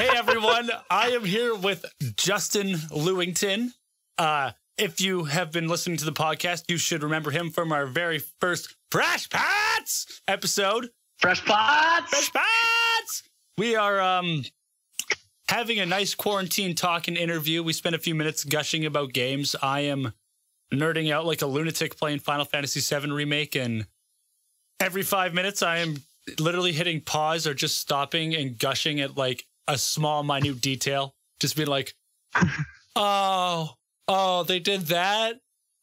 Hey everyone, I am here with Justin Lewington. If you have been listening to the podcast, you should remember him from our very first Fresh Pots episode. Fresh Pots! Fresh Pots! We are having a nice quarantine talk and interview. We spent a few minutes gushing about games. I am nerding out like a lunatic playing Final Fantasy VII Remake, and every 5 minutes I am literally hitting pause or just stopping and gushing at like a small, minute detail. Just being like, oh, they did that?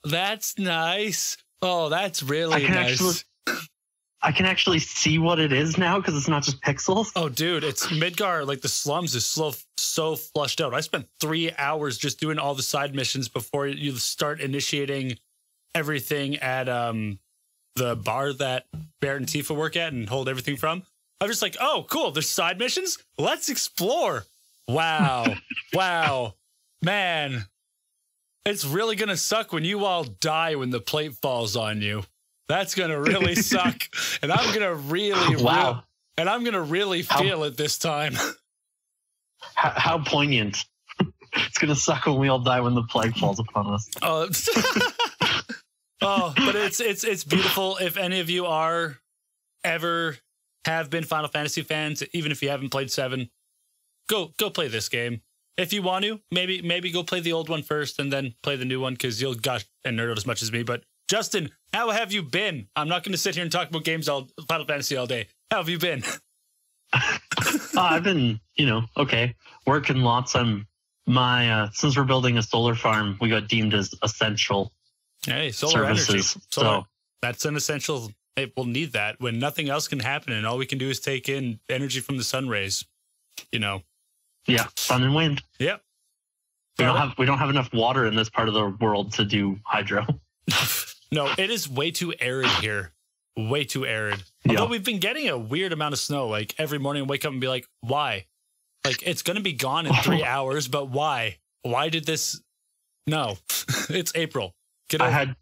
That's nice. Oh, that's really nice. I can actually see what it is now because it's not just pixels. Oh, dude, it's Midgar. Like the slums is so flushed out. I spent 3 hours just doing all the side missions before you start initiating everything at the bar that Barrett and Tifa work at and hold everything from. I'm just like, oh, cool. There's side missions. Let's explore. Wow. Wow. Man, it's really going to suck when you all die when the plate falls on you. That's going to really suck. And I'm going to really feel it this time. How poignant. It's going to suck when we all die when the plague falls upon us. Oh, but it's beautiful. If any of you are have been Final Fantasy fans, even if you haven't played 7, go play this game. If you want to, maybe go play the old one first and then play the new one because you'll gush and nerd out as much as me. But Justin, how have you been? I'm not going to sit here and talk about games Final Fantasy all day. How have you been? I've been, okay, working lots. Since we're building a solar farm, we got deemed as essential. Hey, solar energy. So that's an essential. We'll need that when nothing else can happen and all we can do is take in energy from the sun rays. Yeah, sun and wind. Yep. We don't have enough water in this part of the world to do hydro. No, it is way too arid here. Way too arid. Although we've been getting a weird amount of snow. Like every morning I wake up and be like, why? Like it's going to be gone in 3 hours, but why? Why did this? No, it's April. I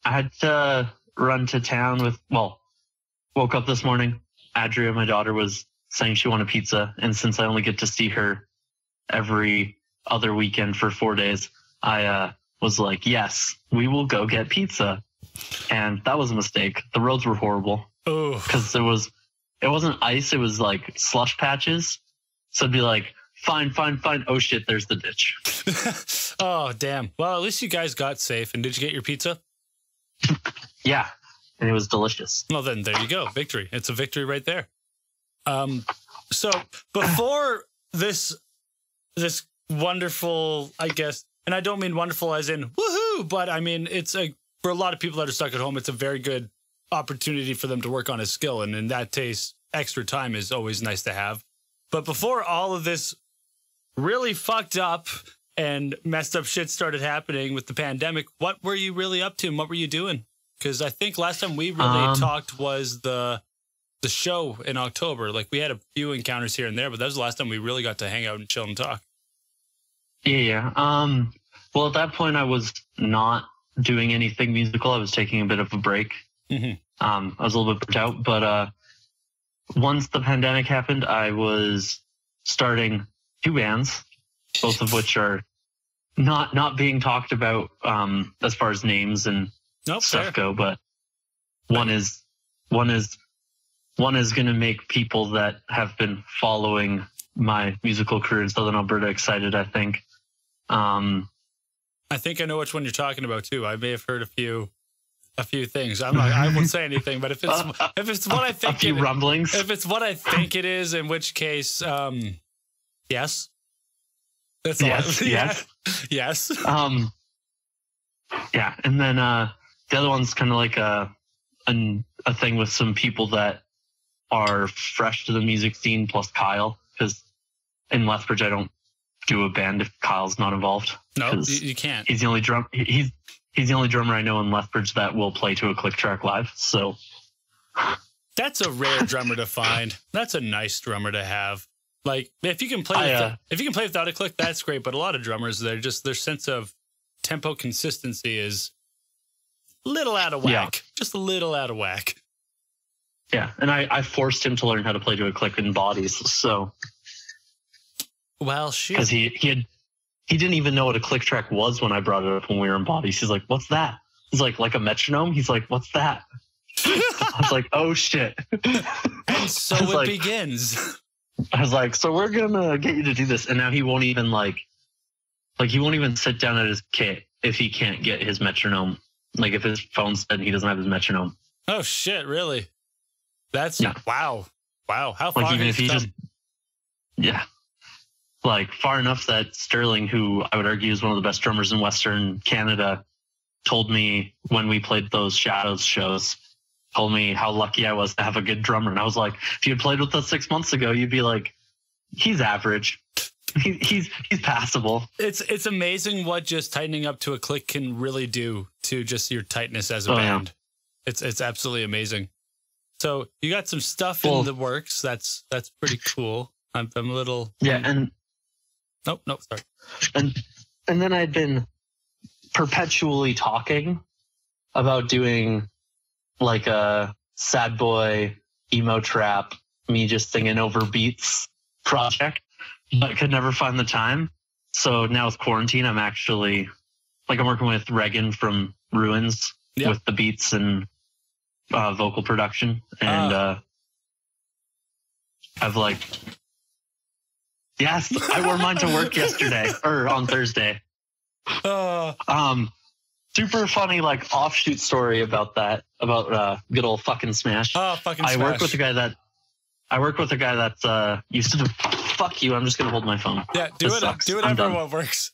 had to run to town woke up this morning. Adria, my daughter, was saying she wanted pizza. And since I only get to see her every other weekend for 4 days, I was like, yes, we will go get pizza. And that was a mistake. The roads were horrible. Oh, because it wasn't ice. It was like slush patches. So it'd be like, fine. Oh shit, there's the ditch. Oh, damn. Well, at least you guys got safe. And did you get your pizza? Yeah. And it was delicious. Well, then there you go. Victory. It's a victory right there. So before this wonderful, I guess, and I don't mean wonderful as in woohoo, but I mean, for a lot of people that are stuck at home, it's a very good opportunity for them to work on a skill. And in that case, extra time is always nice to have. But before all of this really fucked up and messed up shit started happening with the pandemic, what were you really up to and what were you doing? Because I think last time we really talked was the show in October. Like we had a few encounters here and there, but that was the last time we really got to hang out and chill and talk. Yeah. Well, at that point, I was not doing anything musical. I was taking a bit of a break. Mm-hmm. I was a little bit burnt out, but once the pandemic happened, I was starting 2 bands, both of which are not being talked about as far as names and stuff go. But one is going to make people that have been following my musical career in Southern Alberta excited, I think. I think I know which one you're talking about too. I may have heard a few things. I won't say anything, but if it's what I think, a few rumblings. If it's what I think it is, in which case, yes. That's yes. Yes. Yeah, and then the other one's kind of like a thing with some people that are fresh to the music scene, plus Kyle, because in Lethbridge I don't do a band if Kyle's not involved. No, you can't. He's the only he's the only drummer I know in Lethbridge that will play to a click track live. So that's a rare drummer to find. That's a nice drummer to have. Like if you can play without a click, that's great. But a lot of drummers, their sense of tempo consistency is a little out of whack. Yeah. Just a little out of whack. Yeah, and I forced him to learn how to play to a click in bodies. So Well, shit. Because he didn't even know what a click track was when I brought it up when we were in bodies. He's like, "What's that?" He's like a metronome. He's like, "What's that?" I was like, "Oh shit!" And so it begins. I was like, "So we're gonna get you to do this," and now he won't even he won't even sit down at his kit if he can't get his metronome. Like if his phone's dead, he doesn't have his metronome. Oh shit! Really? That's wow. How far? Like even if he just like far enough that Sterling, who I would argue is one of the best drummers in Western Canada, told me when we played those Shadows shows, told me how lucky I was to have a good drummer. And I was like, if you had played with us 6 months ago, you'd be like, he's average. He's passable. It's amazing what just tightening up to a click can really do to just your tightness as a band. Yeah. It's absolutely amazing. So you got some stuff in the works. That's pretty cool. I'm a little and nope, sorry. And then I'd been perpetually talking about doing like a sad boy emo trap, me just singing over beats project, but could never find the time. So now with quarantine, I'm actually I'm working with Regan from Ruins with the beats and vocal production, and I've yes, I wore mine to work yesterday or on Thursday. Super funny offshoot story about that, about good old fucking Smash. Fucking Smash. I work with a guy that used to fuck you. I'm just gonna hold my phone. Yeah, do whatever what works.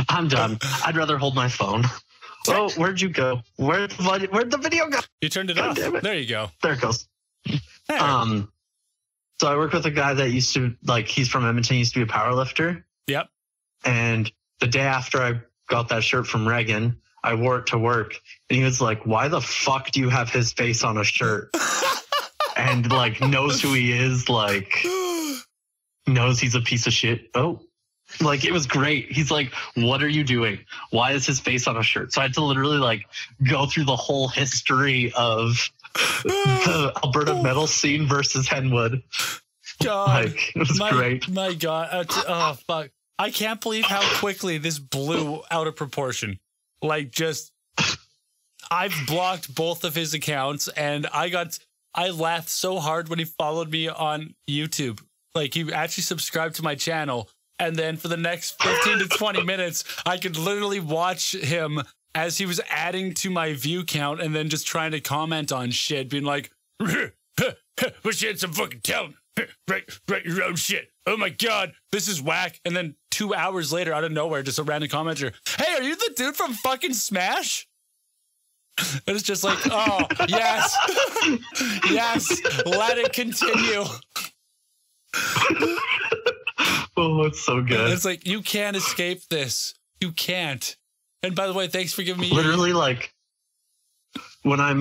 I'm done. I'd rather hold my phone. Oh, where'd you go? Where'd the video go? You turned it off. There you go. There it goes. Hey. So I work with a guy that used to he's from Edmonton, used to be a power lifter. Yep. And the day after I got that shirt from Regan, I wore it to work, and he was like, "Why the fuck do you have his face on a shirt?" And knows who he is, knows he's a piece of shit. Oh. It was great. He's like, "What are you doing? Why is his face on a shirt?" So I had to literally go through the whole history of the Alberta metal scene versus Henwood. God, it was great. My God. Oh, fuck. I can't believe how quickly this blew out of proportion. I've blocked both of his accounts, and I laughed so hard when he followed me on YouTube. He actually subscribed to my channel. And then for the next 15 to 20 minutes, I could literally watch him as he was adding to my view count and then just trying to comment on shit, being like, "Wish you had some fucking talent. Write your own shit. Oh my God, this is whack." And then 2 hours later, out of nowhere, just a random commenter, "Hey, are you the dude from fucking Smash?" And it's just like, oh, yes. Yes, let it continue. Oh, it's so good. It's like, you can't escape this. You can't. And by the way, thanks for giving me literally when I'm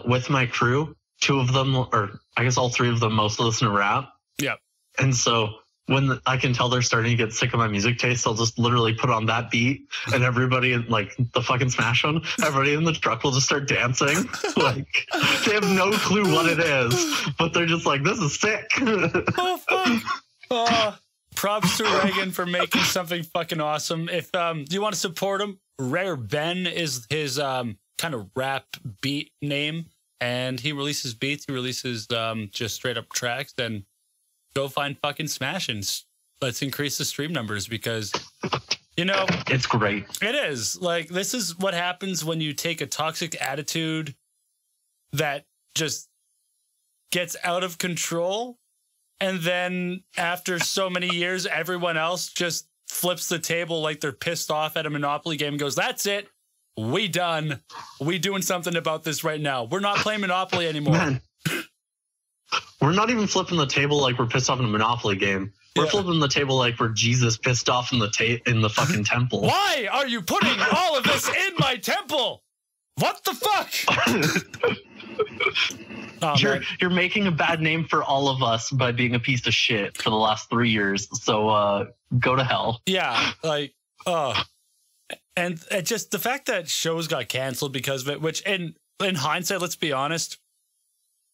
with my crew, two of them, or I guess all three of them, mostly listen to rap. Yep. And so when I can tell they're starting to get sick of my music taste, I'll just literally put on that beat, and everybody in the fucking Smash one, everybody in the truck will just start dancing. They have no clue what it is, but they're just like, "This is sick." Oh, fuck. Oh. Props to Reagan for making something fucking awesome. If you want to support him, Rare Ben is his kind of rap beat name, and he releases beats. He releases just straight up tracks. Then go find fucking Smash and let's increase the stream numbers, because it's great. It is. This is what happens when you take a toxic attitude that just gets out of control. And then after so many years, everyone else just flips the table like they're pissed off at a Monopoly game and goes, "That's it. We done. We doing something about this right now. We're not playing Monopoly anymore." Man, we're not even flipping the table like we're pissed off in a Monopoly game. We're flipping the table like we're Jesus pissed off in the fucking temple. Why are you putting all of this in my temple? What the fuck? Oh, you're making a bad name for all of us by being a piece of shit for the last 3 years. So go to hell. Yeah, and just the fact that shows got canceled because of it, which in hindsight, let's be honest,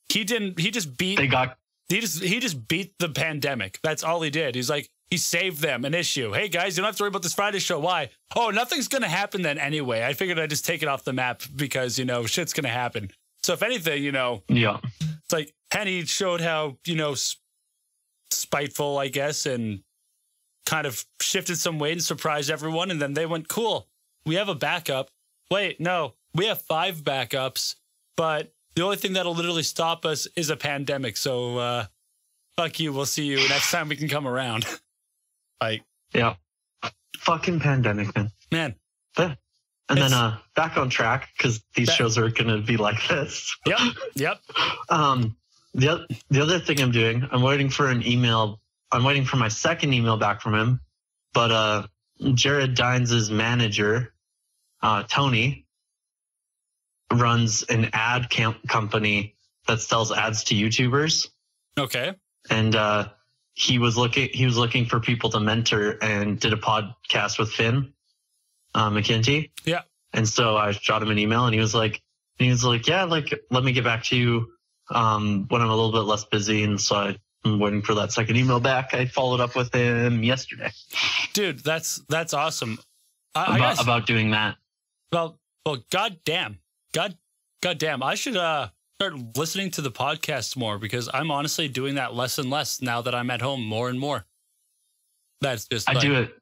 he just beat. They got He just beat the pandemic. That's all he did. He's like, he saved them an issue. Hey guys, you don't have to worry about this Friday show. Why? Oh, nothing's gonna happen then anyway. I figured I'd just take it off the map because, you know, shit's gonna happen. So if anything, you know, yeah, it's like Penny showed how, you know, spiteful, I guess, and kind of shifted some weight and surprised everyone. And then they went, cool, we have a backup. Wait, no, we have 5 backups, but the only thing that'll literally stop us is a pandemic. So fuck you. We'll see you next time we can come around. Like, yeah, fucking pandemic, man. Yeah. And then back on track, because these shows are going to be like this. Yep. The other thing I'm doing, I'm waiting for an email. I'm waiting for my second email back from him. But Jared Dines' manager, Tony, runs an ad company that sells ads to YouTubers. Okay. And he was looking for people to mentor, and did a podcast with Finn McKenty. Yeah. And so I shot him an email, and he was like, yeah, like, let me get back to you when I'm a little bit less busy. And so I'm waiting for that second email back. I followed up with him yesterday. Dude, that's awesome. About doing that. Well, goddamn. I should start listening to the podcast more, because I'm honestly doing that less and less now that I'm at home more and more. That's just I do it.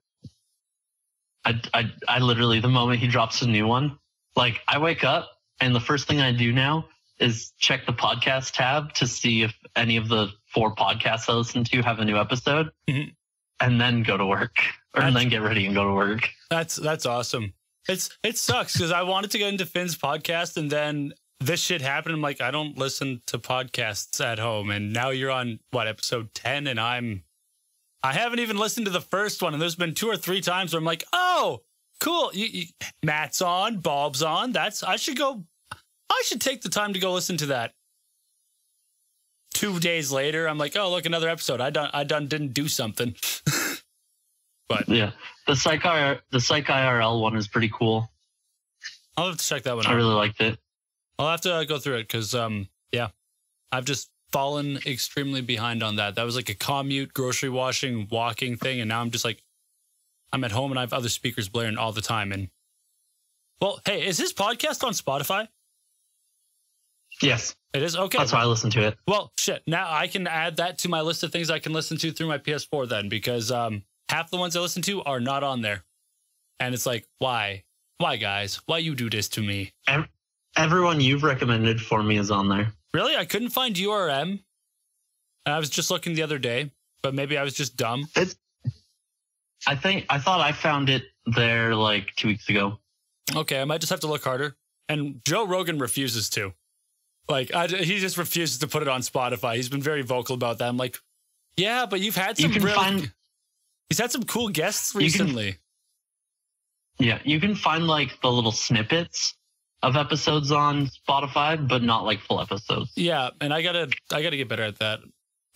I literally, the moment he drops a new one, like, I wake up and the first thing I do now is check the podcast tab to see if any of the 4 podcasts I listen to have a new episode, and then go to work, and then get ready and go to work. That's awesome. It sucks, because I wanted to get into Finn's podcast, and then this shit happened. I'm like, I don't listen to podcasts at home. And now you're on episode 10, and I haven't even listened to the first one. And there's been 2 or 3 times where I'm like, oh, cool. Matt's on, Bob's on. I should take the time to go listen to that. 2 days later, I'm like, oh, look, another episode. I didn't do something. But yeah, the Psych IRL one is pretty cool. I'll have to check that one out. I really liked it. I'll have to go through it, because I've just fallen extremely behind on that. That was like a commute, grocery washing, walking thing, and now I'm just like, I'm at home and I have other speakers blaring all the time. And well, hey, is his podcast on Spotify? Yes, it is. Okay, that's why I listen to it. Well, shit. Now I can add that to my list of things I can listen to through my PS4 then, because half the ones I listen to are not on there, and it's like, why, guys, why you do this to me? Everyone you've recommended for me is on there. Really? I couldn't find URM. I was just looking the other day, but maybe I was just dumb. I thought I found it there like 2 weeks ago. Okay, I might just have to look harder. And Joe Rogan refuses to. Like, he just refuses to put it on Spotify. He's been very vocal about that. I'm like, yeah, but you've had some he's had some cool guests recently. You can find like the little snippets of episodes on Spotify, but not like full episodes. Yeah, and I gotta get better at that.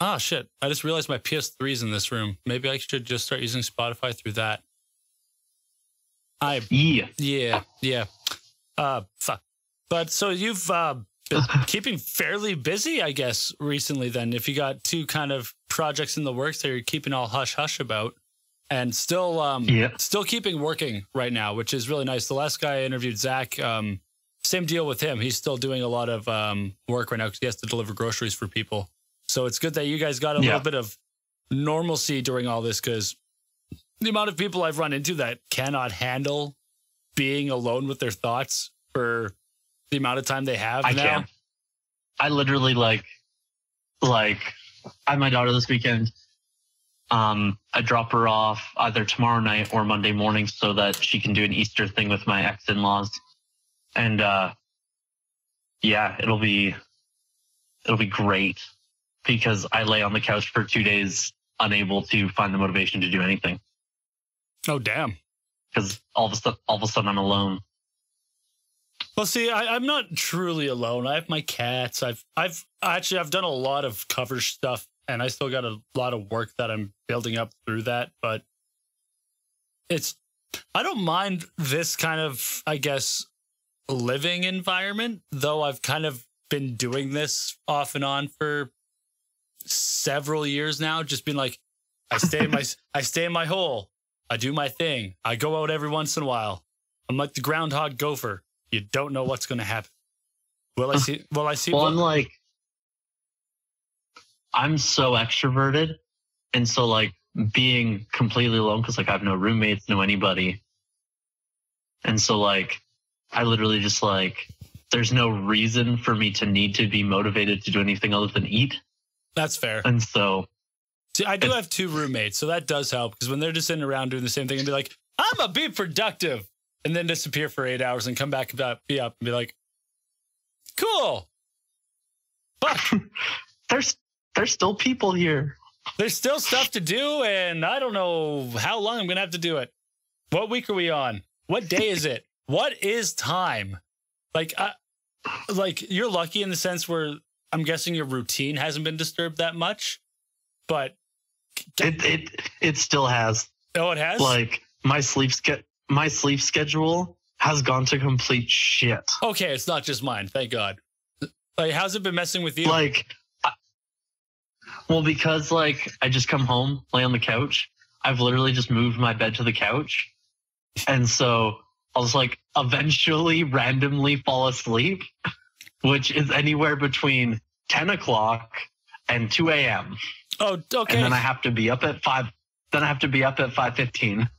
Ah, shit. I just realized my PS3's in this room. Maybe I should just start using Spotify through that. Yeah. Fuck. But so you've been keeping fairly busy, I guess, recently then, if you got 2 kind of projects in the works that you're keeping all hush-hush about, and still keeping working right now, which is really nice. The last guy I interviewed, Zach, same deal with him. He's still doing a lot of work right now because he has to deliver groceries for people. So it's good that you guys got a little bit of normalcy during all this, because the amount of people I've run into that cannot handle being alone with their thoughts for the amount of time they have now. Can't. I literally like I have my daughter this weekend. I drop her off either tomorrow night or Monday morning so that she can do an Easter thing with my ex-in-laws. And it'll be great, because I lay on the couch for 2 days unable to find the motivation to do anything. Oh, damn. Because all of a sudden I'm alone. Well, see, I'm not truly alone. I have my cats. I've done a lot of cover stuff, and I still got a lot of work that I'm building up through that. But I don't mind this kind of, I guess, living environment, though I've kind of been doing this off and on for several years now, just been like, I stay in my hole. I do my thing. I go out every once in a while. I'm like the groundhog gopher. You don't know what's going to happen. Will I see? Well, I'm so extroverted. And so like being completely alone, because like I have no roommates, no anybody. And so like, I literally just like, there's no reason for me to need to be motivated to do anything other than eat. That's fair. And so. See, I do have 2 roommates, so that does help, because when they're just sitting around doing the same thing and be like, I'm going to be productive, and then disappear for 8 hours and come back and be up and be like, cool. Fuck. There's still people here. There's still stuff to do, and I don't know how long I'm going to have to do it. What week are we on? What day is it? What is time? Like you're lucky in the sense where I'm guessing your routine hasn't been disturbed that much, but it still has. Oh, it has? Like my sleep schedule has gone to complete shit. Okay, it's not just mine. Thank God. Like, how's it been messing with you? Like, well, because like I just come home, lay on the couch. I've literally just moved my bed to the couch. And so I'll just like eventually randomly fall asleep, which is anywhere between 10 o'clock and 2 a.m. Oh, okay. And then I have to be up at 5. Then I have to be up at 5:15.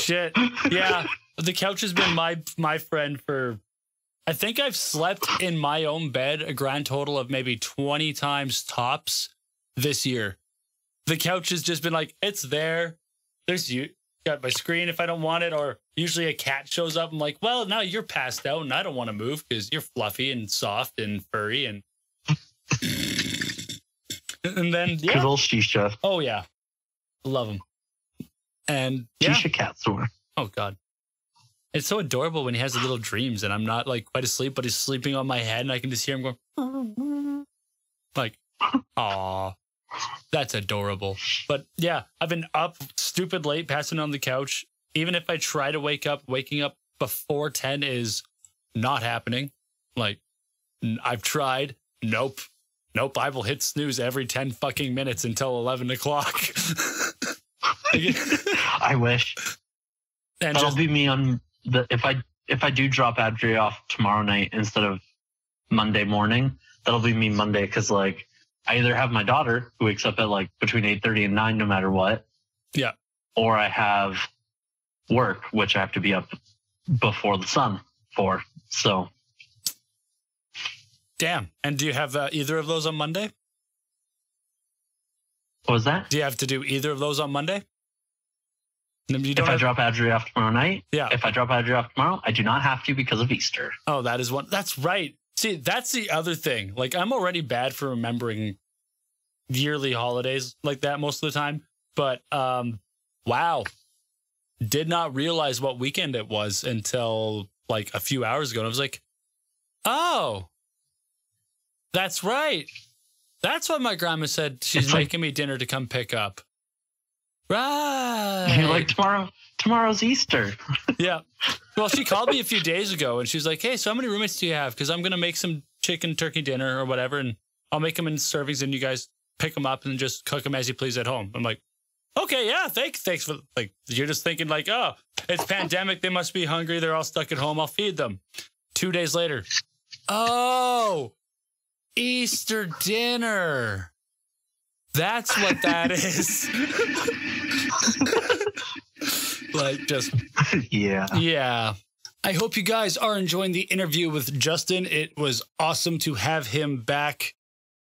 Shit. Yeah. The couch has been my friend for, I think I've slept in my own bed a grand total of maybe 20 times tops this year. The couch has just been like, it's there. There's you. Got my screen if I don't want it, or usually a cat shows up. I'm like, well, now you're passed out and I don't want to move because you're fluffy and soft and furry and and then yeah. Good old Shisha. Oh yeah, love him. And yeah. Shisha cat sore. Oh God, it's so adorable when he has the little dreams and I'm not like quite asleep, but he's sleeping on my head and I can just hear him going like, aw. That's adorable. But yeah, I've been up stupid late, passing on the couch. Even if I try to waking up before 10 is not happening. Like, I've tried. Nope. I will hit snooze every 10 fucking minutes until 11 o'clock. I wish. And that'll be me on the if I do drop Adri off tomorrow night instead of Monday morning, that'll be me Monday, because like I either have my daughter who wakes up at like between 8:30 and 9 no matter what. Yeah. Or I have work, which I have to be up before the sun for. So. Damn. And do you have either of those on Monday? What was that? Do you have to do either of those on Monday? If I drop Adri off tomorrow night? Yeah. If I drop Adri off tomorrow, I do not have to because of Easter. Oh, that is one. That's right. See, that's the other thing. Like, I'm already bad for remembering yearly holidays like that most of the time. But, wow. Did not realize what weekend it was until like a few hours ago. And I was like, oh, that's right. That's what my grandma said. She's making me dinner to come pick up. Right. You're like, tomorrow's Easter. Yeah. Well, she called me a few days ago and she's like, hey, so how many roommates do you have? Because I'm going to make some chicken turkey dinner or whatever. And I'll make them in servings and you guys pick them up and just cook them as you please at home. I'm like, okay, yeah, thanks for, like, you're just thinking like, oh, it's pandemic. They must be hungry. They're all stuck at home. I'll feed them. 2 days later. Oh, Easter dinner. That's what that is. Like, just. Yeah. Yeah. I hope you guys are enjoying the interview with Justin. It was awesome to have him back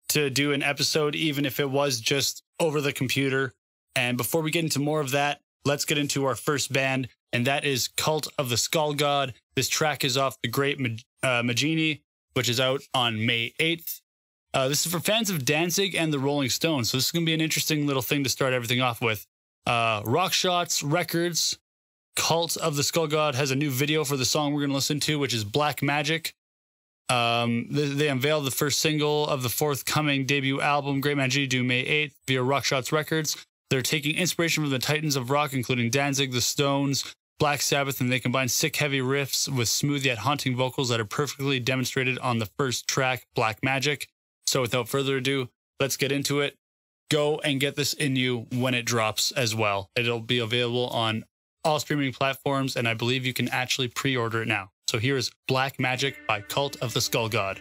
to do an episode, even if it was just over the computer. And before we get into more of that, let's get into our first band, and that is Cult of the Skull God. This track is off The Great Magini, which is out on May 8th. This is for fans of Danzig and the Rolling Stones, so this is going to be an interesting little thing to start everything off with. Rock Shots Records, Cult of the Skull God, has a new video for the song we're going to listen to, which is Black Magic. They unveiled the first single of the forthcoming debut album, Great Magini, due May 8th via Rock Shots Records. They're taking inspiration from the titans of rock, including Danzig, the Stones, Black Sabbath, and they combine sick, heavy riffs with smooth yet haunting vocals that are perfectly demonstrated on the first track, Black Magic. So without further ado, let's get into it. go and get this in you when it drops as well. It'll be available on all streaming platforms, and I believe you can actually pre-order it now. So here is Black Magic by Cult of the Skull God.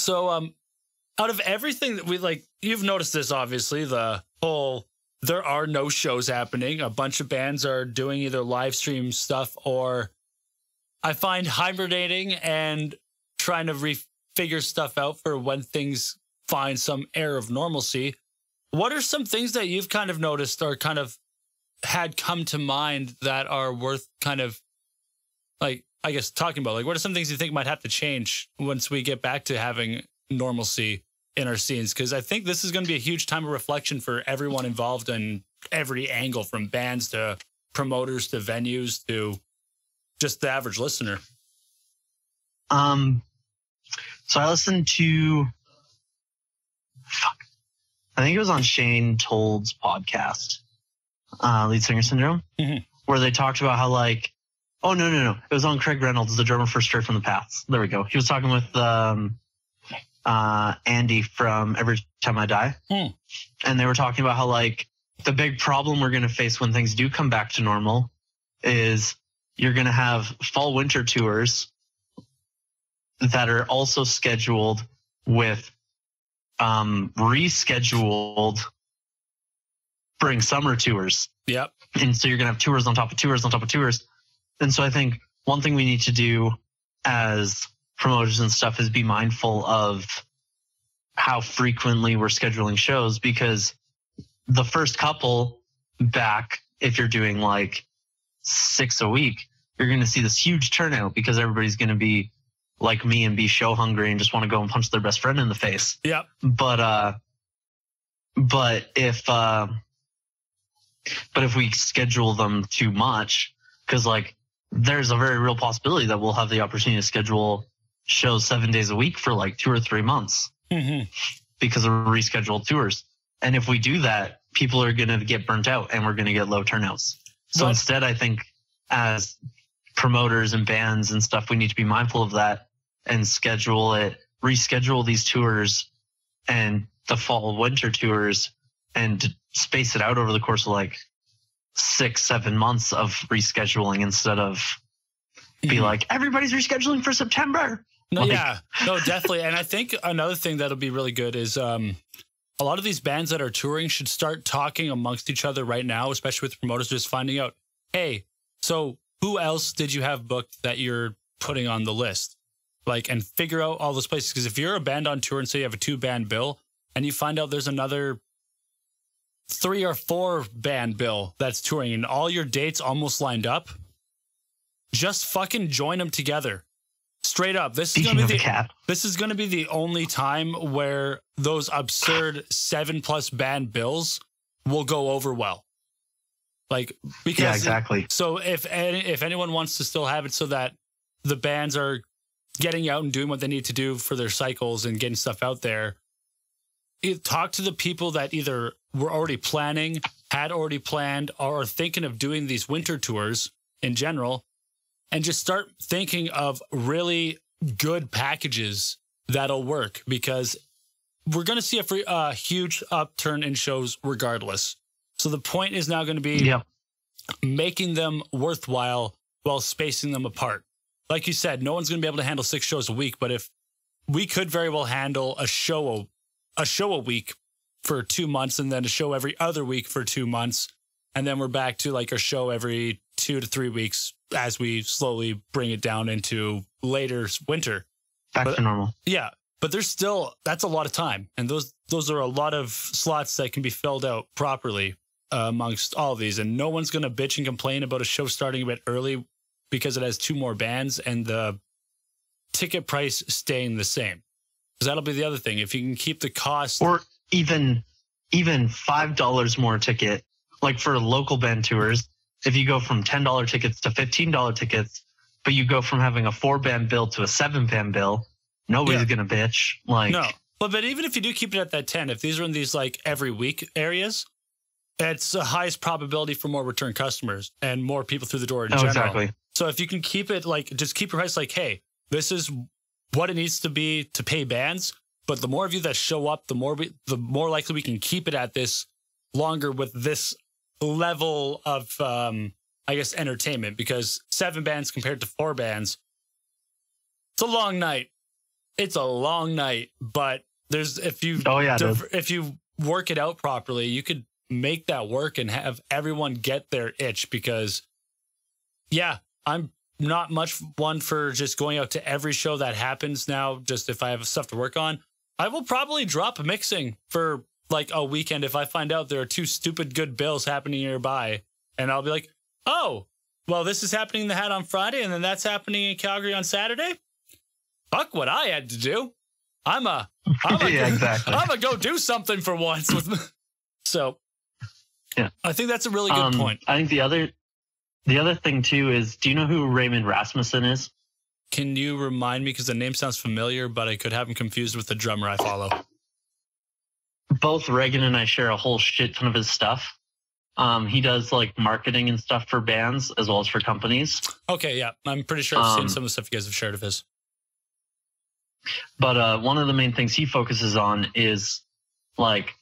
So, out of everything that we like, you've noticed this, obviously, the whole, there are no shows happening. A bunch of bands are doing either live stream stuff, or I find hibernating and trying to refigure stuff out for when things find some air of normalcy. What are some things that you've kind of noticed or kind of had come to mind that are worth kind of, like, I guess, talking about? Like, what are some things you think might have to change once we get back to having normalcy in our scenes? Because I think this is going to be a huge time of reflection for everyone involved in every angle, from bands to promoters to venues to just the average listener. So I listened to, I think it was on Shane Told's podcast, Lead Singer Syndrome, where they talked about how, like, oh, no. It was on Craig Reynolds, the drummer for Straight from the Paths. There we go. He was talking with Andy from Every Time I Die. And they were talking about how, like, the big problem we're going to face when things do come back to normal is you're going to have fall-winter tours that are also scheduled with rescheduled spring summer tours. Yep. And so you're going to have tours on top of tours on top of tours. And so I think one thing we need to do as promoters and stuff is be mindful of how frequently we're scheduling shows, because the first couple back, if you're doing like 6 a week, you're going to see this huge turnout because everybody's going to be like me and be show hungry and just want to go and punch their best friend in the face. Yep. But if we schedule them too much, because like there's a very real possibility that we'll have the opportunity to schedule shows 7 days a week for like 2 or 3 months because of rescheduled tours. And if we do that, people are going to get burnt out and we're going to get low turnouts. So instead, I think as promoters and bands and stuff, we need to be mindful of that and reschedule these tours and the fall winter tours and space it out over the course of like 6-7 months of rescheduling instead of be like, everybody's rescheduling for September. No, like, yeah, no, definitely. And I think another thing that'll be really good is a lot of these bands that are touring should start talking amongst each other right now, especially with promoters, just finding out, hey, so who else did you have booked that you're putting on the list? Like, and figure out all those places. Because if you're a band on tour and say you have a 2-band bill and you find out there's another 3 or 4 band bill that's touring and all your dates almost lined up, just fucking join them together. Straight up. This is going to be the only time where those absurd 7+ band bills will go over well. Like, because yeah, exactly. So if anyone wants to still have it so that the bands are getting out and doing what they need to do for their cycles and getting stuff out there, talk to the people that either were already planning, had already planned, or are thinking of doing these winter tours in general, and just start thinking of really good packages that'll work, because we're going to see a huge upturn in shows regardless. So the point is now going to be making them worthwhile while spacing them apart. Like you said, no one's going to be able to handle 6 shows a week, but if we could very well handle a show a week for 2 months and then a show every other week for 2 months, and then we're back to like a show every 2 to 3 weeks as we slowly bring it down into later winter. Back to normal. Yeah. But that's a lot of time. And those are a lot of slots that can be filled out properly amongst all of these. And no one's going to bitch and complain about a show starting a bit early because it has 2 more bands and the ticket price staying the same. Because that'll be the other thing. If you can keep the cost, or even $5 more ticket, like for local band tours, if you go from $10 tickets to $15 tickets, but you go from having a 4-band bill to a 7-band bill, nobody's going to bitch. Like, no. But even if you do keep it at that 10, if these are in these like every week areas, it's the highest probability for more return customers and more people through the door in general. Exactly. So if you can keep it like, just keep your price like, hey, this is what it needs to be to pay bands. But the more of you that show up, the more likely we can keep it at this longer with this level of, I guess, entertainment, because 7 bands compared to 4 bands, it's a long night. It's a long night, but if you work it out properly, you could make that work and have everyone get their itch. Because yeah, I'm not much one for just going out to every show that happens now. Just if I have stuff to work on, I will probably drop mixing for like a weekend if I find out there are 2 stupid good bills happening nearby, and I'll be like, oh, well, this is happening in the Hat on Friday, and then that's happening in Calgary on Saturday. Fuck what I had to do. I'm a go do something for once with me. So yeah, I think that's a really good point. I think the other thing too is, do you know who Raymond Rasmussen is? Can you remind me? Because the name sounds familiar, but I could have him confused with the drummer I follow. Both Reagan and I share a whole shit ton of his stuff. He does like marketing and stuff for bands as well as for companies. Okay, yeah. I'm pretty sure I've seen some of the stuff you guys have shared of his. But one of the main things he focuses on is like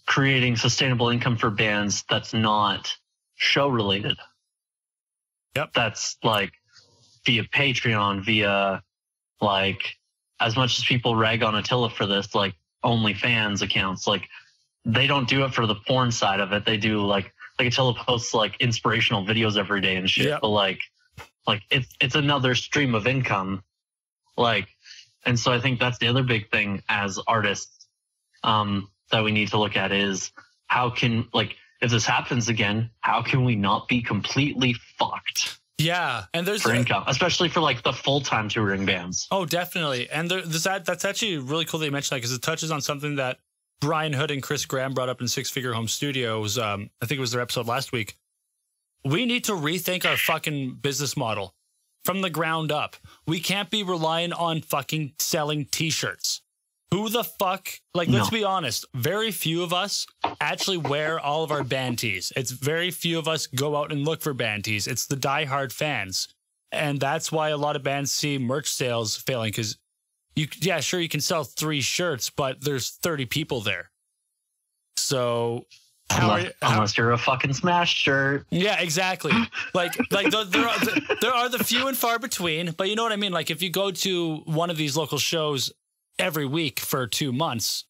creating sustainable income for bands that's not show related. Yep. That's like via Patreon, via like as much as people rag on Attila for this, like OnlyFans accounts, like they don't do it for the porn side of it. They do like Attila posts like inspirational videos every day and shit. Yeah. But like it's another stream of income. Like, and so I think that's the other big thing as artists that we need to look at is how can, like, if this happens again, how can we not be completely fucked? Yeah, and there's for income, especially for like the full-time touring bands. Oh, definitely. And that's actually really cool that you mentioned that, because it touches on something that Brian Hood and Chris Graham brought up in Six Figure Home Studios. I think it was their episode last week. We need to rethink our fucking business model from the ground up. We can't be relying on fucking selling t-shirts. Who the fuck, like, let's be honest, very few of us actually wear all of our band tees. It's very few of us go out and look for band tees. It's the diehard fans. And that's why a lot of bands see merch sales failing, because yeah, sure, you can sell 3 shirts, but there's 30 people there. So unless you're a fucking Smash shirt. Yeah, exactly. Like there are the few and far between, but you know what I mean? Like, if you go to one of these local shows every week for 2 months,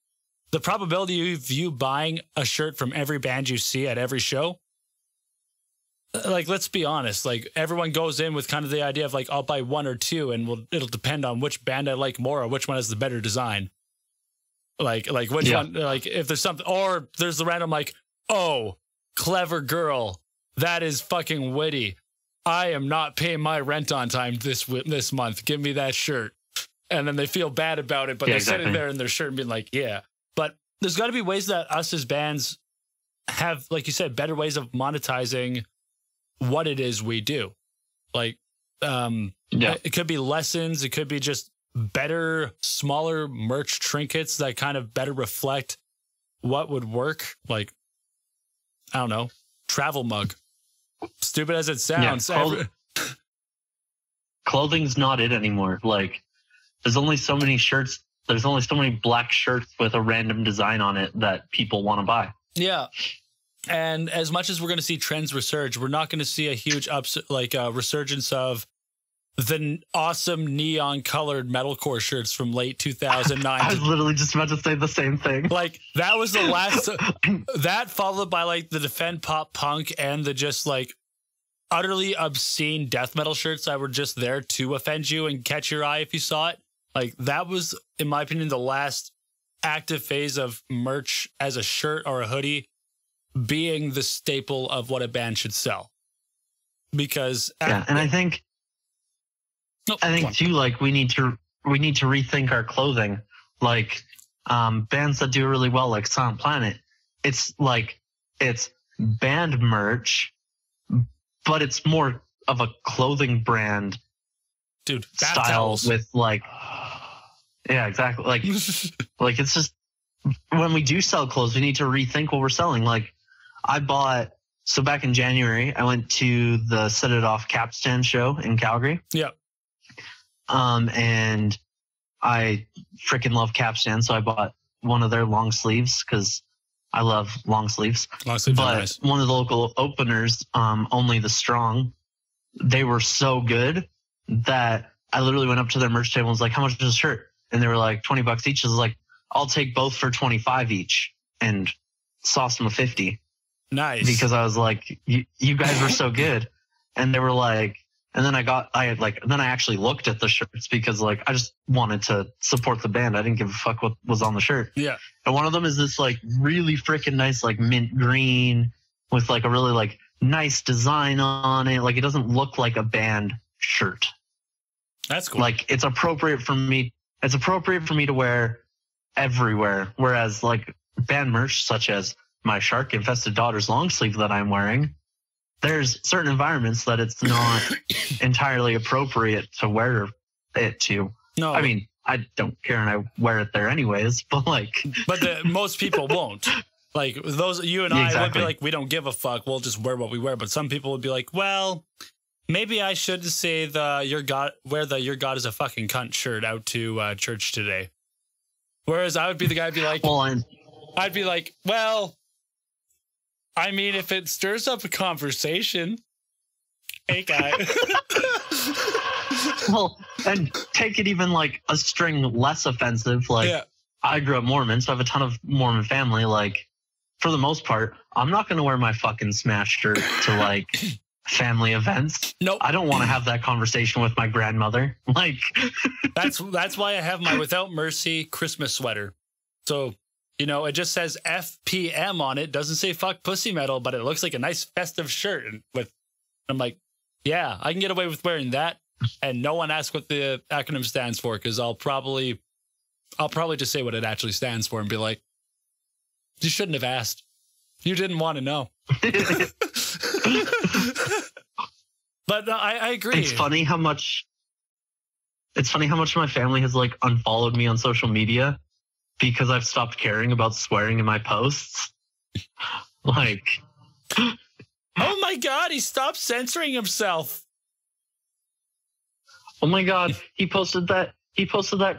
the probability of you buying a shirt from every band you see at every show, like, let's be honest, like, everyone goes in with kind of the idea of like, I'll buy 1 or 2 and it'll depend on which band I like more or which one has the better design. Like which one, like, if there's something, or there's the random like, oh, clever girl, that is fucking witty. I am not paying my rent on time this month. Give me that shirt. And then they feel bad about it, but they're sitting there in their shirt and being like, yeah. But there's got to be ways that us as bands have, like you said, better ways of monetizing what it is we do. Like, it could be lessons. It could be just better, smaller merch trinkets that kind of better reflect what would work. Like, I don't know, travel mug. Stupid as it sounds. Yeah, clothing's not it anymore. Like, there's only so many shirts. There's only so many black shirts with a random design on it that people want to buy. Yeah. And as much as we're going to see trends resurge, we're not going to see a huge resurgence of the awesome neon colored metalcore shirts from late 2009. I was literally just about to say the same thing. Like, that was the last, that followed by like the Defend Pop Punk and the just like utterly obscene death metal shirts that were just there to offend you and catch your eye if you saw it. Like, that was, in my opinion, the last active phase of merch as a shirt or a hoodie being the staple of what a band should sell. Because and I think too, like, we need to rethink our clothing. Like, bands that do really well, like Silent Planet, it's like, it's band merch, but it's more of a clothing brand, dude, style with like, yeah, exactly. Like, like, it's just, when we do sell clothes, we need to rethink what we're selling. Like, so back in January, I went to the Set It Off Capstan show in Calgary. Yeah. And I freaking love Capstan, so I bought one of their long sleeves because I love long sleeves. Long sleeves are nice. One of the local openers, Only the Strong, they were so good that I literally went up to their merch table and was like, how much is a shirt? And they were like, $20 each. I was like, I'll take both for 25 each, and sauce them a 50. Nice. Because I was like, you guys were so good. And they were like, and then then I actually looked at the shirts because, like, I just wanted to support the band. I didn't give a fuck what was on the shirt. Yeah. And one of them is this like really freaking nice, like mint green with like a really like nice design on it. Like, it doesn't look like a band shirt. That's cool. Like, it's appropriate for me. It's appropriate for me to wear everywhere. Whereas like band merch, such as my Shark Infested Daughters long sleeve that I'm wearing, there's certain environments that it's not entirely appropriate to wear it to. No, I mean, I don't care and I wear it there anyways, but like, but most people won't. Like, those, you and I would be like, we don't give a fuck. We'll just wear what we wear. But some people would be like, well, maybe I should say your God is a fucking cunt shirt out to church today. Whereas I would be the guy who'd be like, I'd be like, well, I mean, if it stirs up a conversation, hey guy. Well, and take it even like a string less offensive. Like, Yeah. I grew up Mormon, so I have a ton of Mormon family. Like, for the most part, I'm not going to wear my fucking Smash shirt to like family events. Nope. I don't want to have that conversation with my grandmother. Like, That's why I have my Without Mercy Christmas sweater. So, you know, it just says FPM on it. Doesn't say fuck pussy metal, but it looks like a nice festive shirt. And I'm like, yeah, I can get away with wearing that. And no one asks what the acronym stands for, because I'll probably just say what it actually stands for and be like, you shouldn't have asked. You didn't want to know. But I agree. It's funny how much my family has like unfollowed me on social media because I've stopped caring about swearing in my posts. Like, oh my God, he stopped censoring himself. oh my God, he posted that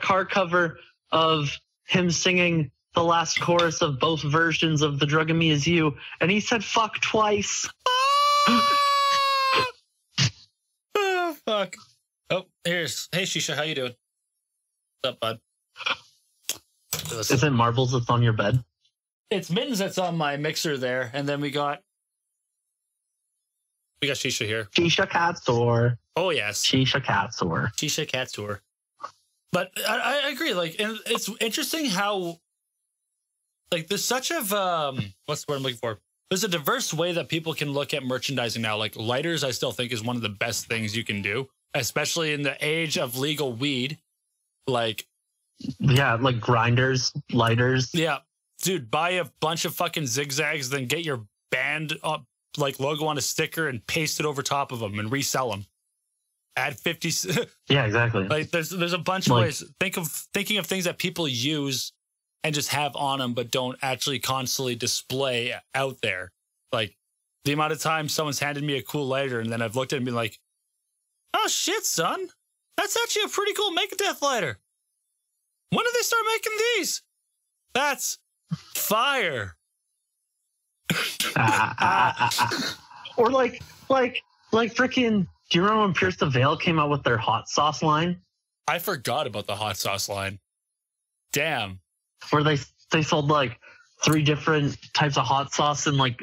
car cover of him singing the last chorus of both versions of The Drug in Me Is You, and he said fuck twice. Oh, fuck. Oh, hey Shisha, how you doing? What's up, bud? Is it Marbles that's on your bed? It's Mittens that's on my mixer there, and then we got Shisha here. Shisha Katsor. Oh yes, Shisha Katsor. Shisha Cat Tour. But I agree. Like, and it's interesting how, like, there's such of what's the word I'm looking for? There's a diverse way that people can look at merchandising now. Like lighters, I still think is one of the best things you can do, especially in the age of legal weed. Like, yeah, like grinders, lighters. Yeah, dude, buy a bunch of fucking zigzags, then get your band like logo on a sticker and paste it over top of them and resell them. Add 50. Yeah, exactly. Like there's a bunch of ways. Thinking of things that people use and just have on them, but don't actually constantly display out there. Like the amount of time someone's handed me a cool lighter and then I've looked at it and been like, oh shit, son, that's actually a pretty cool Megadeth lighter. When did they start making these? That's fire. Or like freaking, do you remember when Pierce the Veil came out with their hot sauce line? I forgot about the hot sauce line. Damn. Where they sold like 3 different types of hot sauce, and like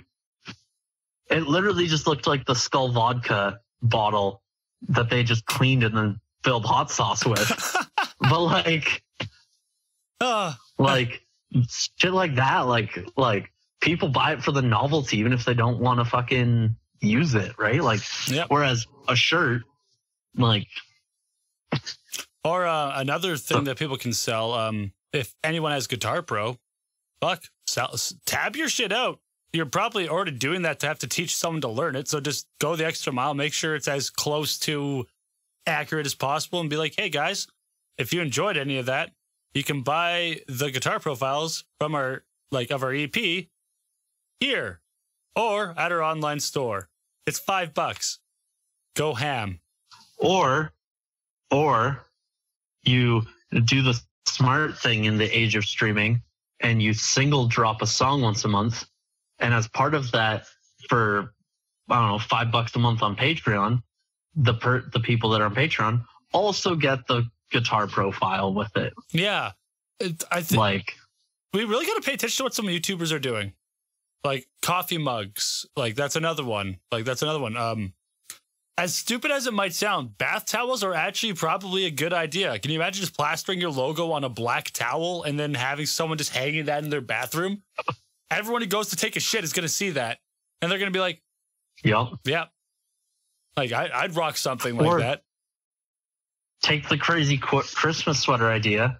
it literally just looked like the Skull vodka bottle that they just cleaned and then filled hot sauce with. But like shit like that, like people buy it for the novelty, even if they don't want to fucking use it, right? Like, yep. Whereas a shirt, like, or another thing that people can sell, if anyone has Guitar Pro, tab your shit out. You're probably already doing that to have to teach someone to learn it. So just go the extra mile, make sure it's as close to accurate as possible, and be like, hey guys, if you enjoyed any of that, you can buy the guitar profiles from our EP here or at our online store. It's $5. Go ham. Or you do the smart thing in the age of streaming and you single drop a song once a month. And as part of that, for, I don't know, $5 a month on Patreon, the people that are on Patreon also get the guitar profile with it. Yeah. I think we really got to pay attention to what some YouTubers are doing. Like coffee mugs. That's another one. As stupid as it might sound, bath towels are actually probably a good idea. Can you imagine just plastering your logo on a black towel and then having someone just hanging that in their bathroom? Everyone who goes to take a shit is going to see that. And they're going to be like, yep. Like, I'd rock something like that. Take the crazy Christmas sweater idea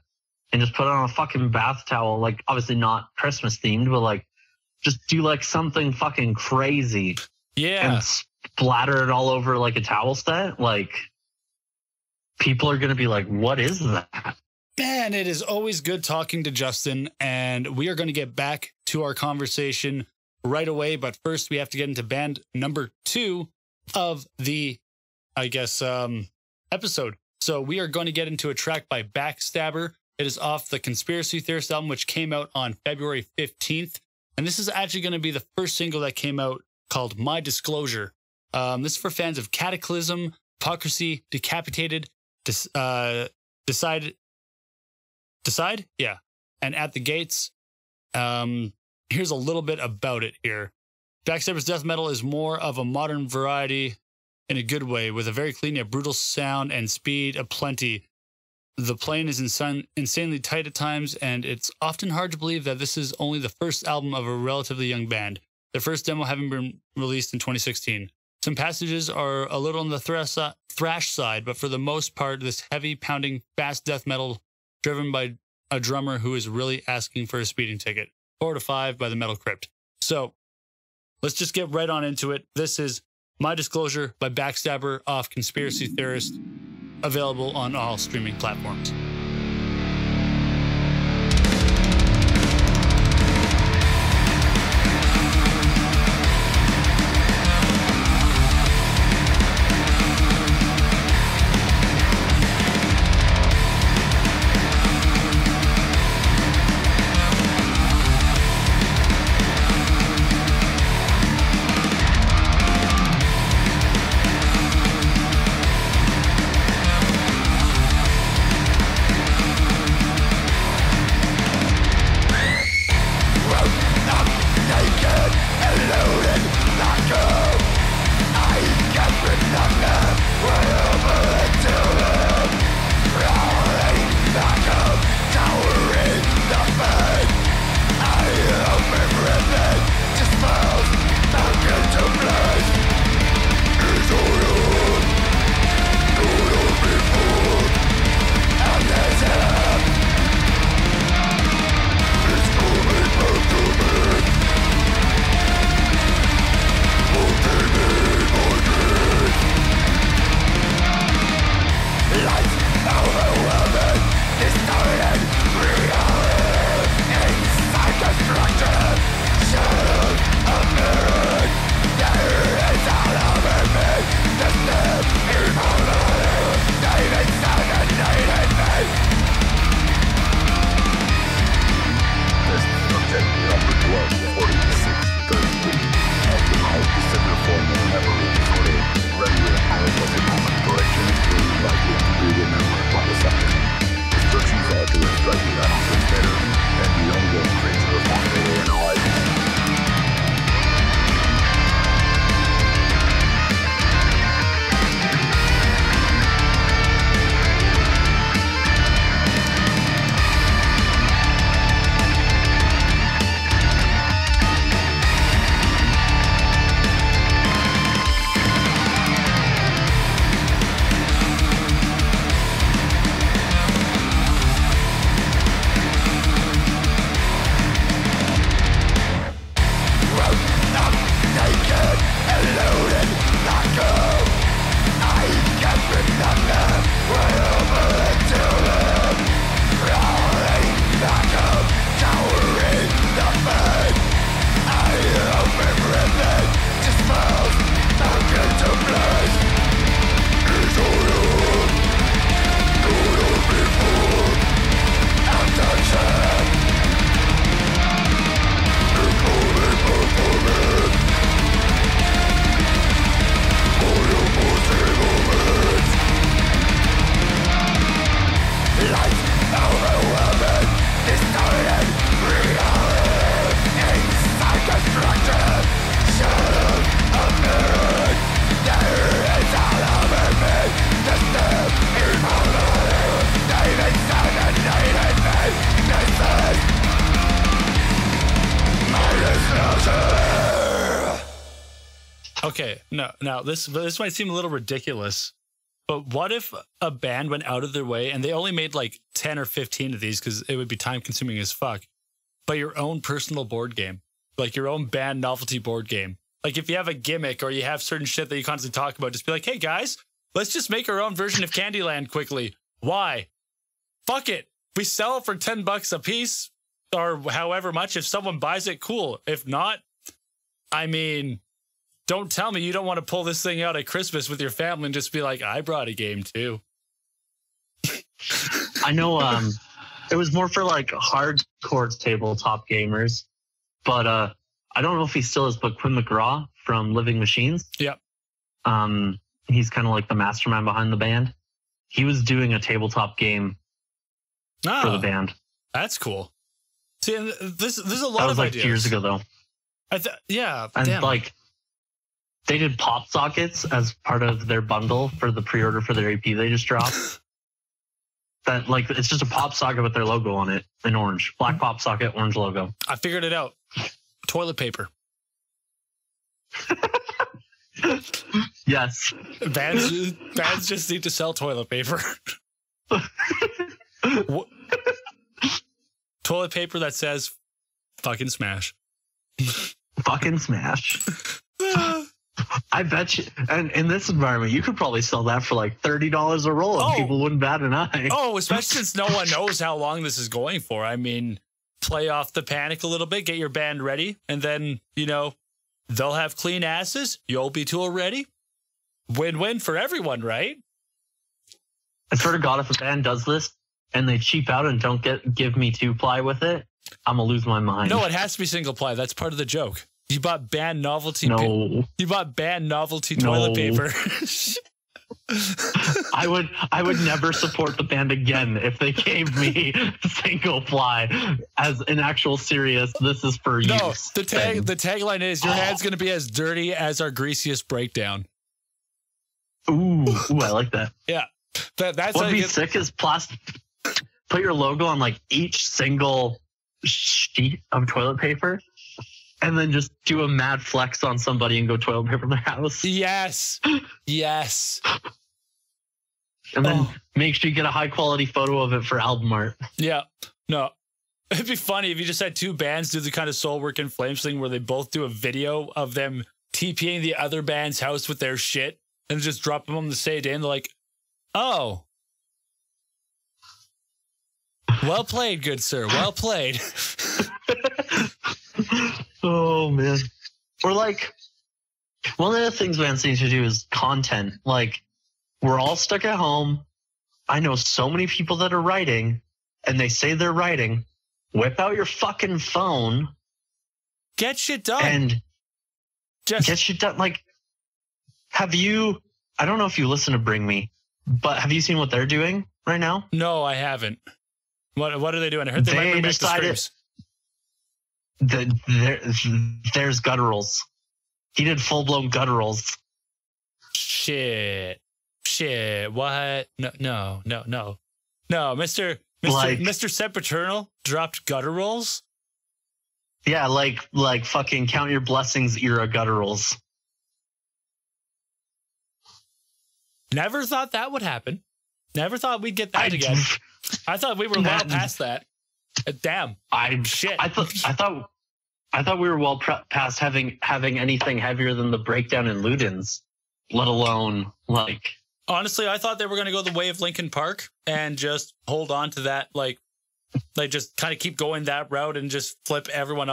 and just put it on a fucking bath towel. Like, obviously not Christmas themed, but like, just do like something fucking crazy. Yeah. And splatter it all over like a towel set. Like, people are going to be like, what is that? Man, it is always good talking to Justin, and we are going to get back to our conversation right away. But first, we have to get into band number 2 of the, episode. So we are going to get into a track by Backstabber. It is off the Conspiracy Theorist album, which came out on February 15th. And this is actually going to be the first single that came out, called My Disclosure. This is for fans of Cataclysm, Hypocrisy, Decapitated, Decide? Yeah. And At the Gates. Here's a little bit about it here. Backstabber's death metal is more of a modern variety in a good way, with a very clean yet brutal sound and speed aplenty. The playing is insanely tight at times, and it's often hard to believe that this is only the first album of a relatively young band, their first demo having been released in 2016. Some passages are a little on the thrash side, but for the most part, this heavy, pounding, fast death metal driven by a drummer who is really asking for a speeding ticket. 4 to 5 by the Metal Crypt. So let's just get right on into it. This is My Disclosure by Backstabber off Conspiracy Theorist, available on all streaming platforms. Okay, now this might seem a little ridiculous, but what if a band went out of their way and they only made like 10 or 15 of these because it would be time consuming as fuck, but your own personal board game, like your own band novelty board game. Like if you have a gimmick or you have certain shit that you constantly talk about, just be like, hey guys, let's just make our own version of Candyland quickly. Why? Fuck it. We sell it for $10 a piece or however much. If someone buys it, cool. If not, I mean, don't tell me you don't want to pull this thing out at Christmas with your family and just be like, I brought a game too. I know it was more for like hardcore tabletop gamers, but I don't know if he still is, but Quinn McGraw from Living Machines. Yep. He's kind of like the mastermind behind the band. He was doing a tabletop game for the band. That's cool. See, and there's a lot that was of like ideas. years ago, though. Yeah, and damn. like they did pop sockets as part of their bundle for the pre-order for their EP they just dropped. That like it's just a pop socket with their logo on it in orange, black pop socket, orange logo. I figured it out. Toilet paper. Yes. Bands just need to sell toilet paper. Toilet paper that says fucking smash. Fucking smash. I bet you, and in this environment, you could probably sell that for like $30 a roll and people wouldn't bat an eye. Oh, especially since no one knows how long this is going for. I mean, play off the panic a little bit, get your band ready, and then, they'll have clean asses. You'll be tool ready. Win-win for everyone, right? I swear to God, if a band does this and they cheap out and don't give me 2-ply with it, I'm going to lose my mind. No, it has to be single ply. That's part of the joke. You bought band novelty. No. You bought band novelty toilet paper. I would never support the band again if they gave me single ply as an actual serious. This is for use. No, the tagline is your hand's going to be as dirty as our greasiest breakdown. Ooh, I like that. Yeah, that's what'd be sick is plastic. Put your logo on like each single sheet of toilet paper. And then just do a mad flex on somebody and go toilet paper their house. Yes. Yes. And then make sure you get a high quality photo of it for album art. Yeah. No. It'd be funny if you just had two bands do the kind of Soul Work in Flames thing where they both do a video of them TPing the other band's house with their shit and just drop them on the same day and they're like, oh. Well played, good sir. Well played. Oh man. Or like one of the things bands need to do is content. Like we're all stuck at home. I know so many people that are writing and they say they're writing. Whip out your fucking phone. Get shit done. And just get shit done. Like I don't know if you listen to Bring Me, but have you seen what they're doing right now? No, I haven't. What are they doing? I heard they might remake the Screams. There's gutturals. He did full-blown gutturals. Shit. What? No. Mr. Sempiternal dropped gutturals. Yeah, like fucking Count Your Blessings era gutturals. Never thought that would happen. Never thought we'd get that again. I thought we were well past that. Damn. Shit. I thought we were well past having anything heavier than the Breakdown and Ludens, let alone like. Honestly, I thought they were going to go the way of Linkin Park and just hold on to that, like just kind of keep going that route and just flip everyone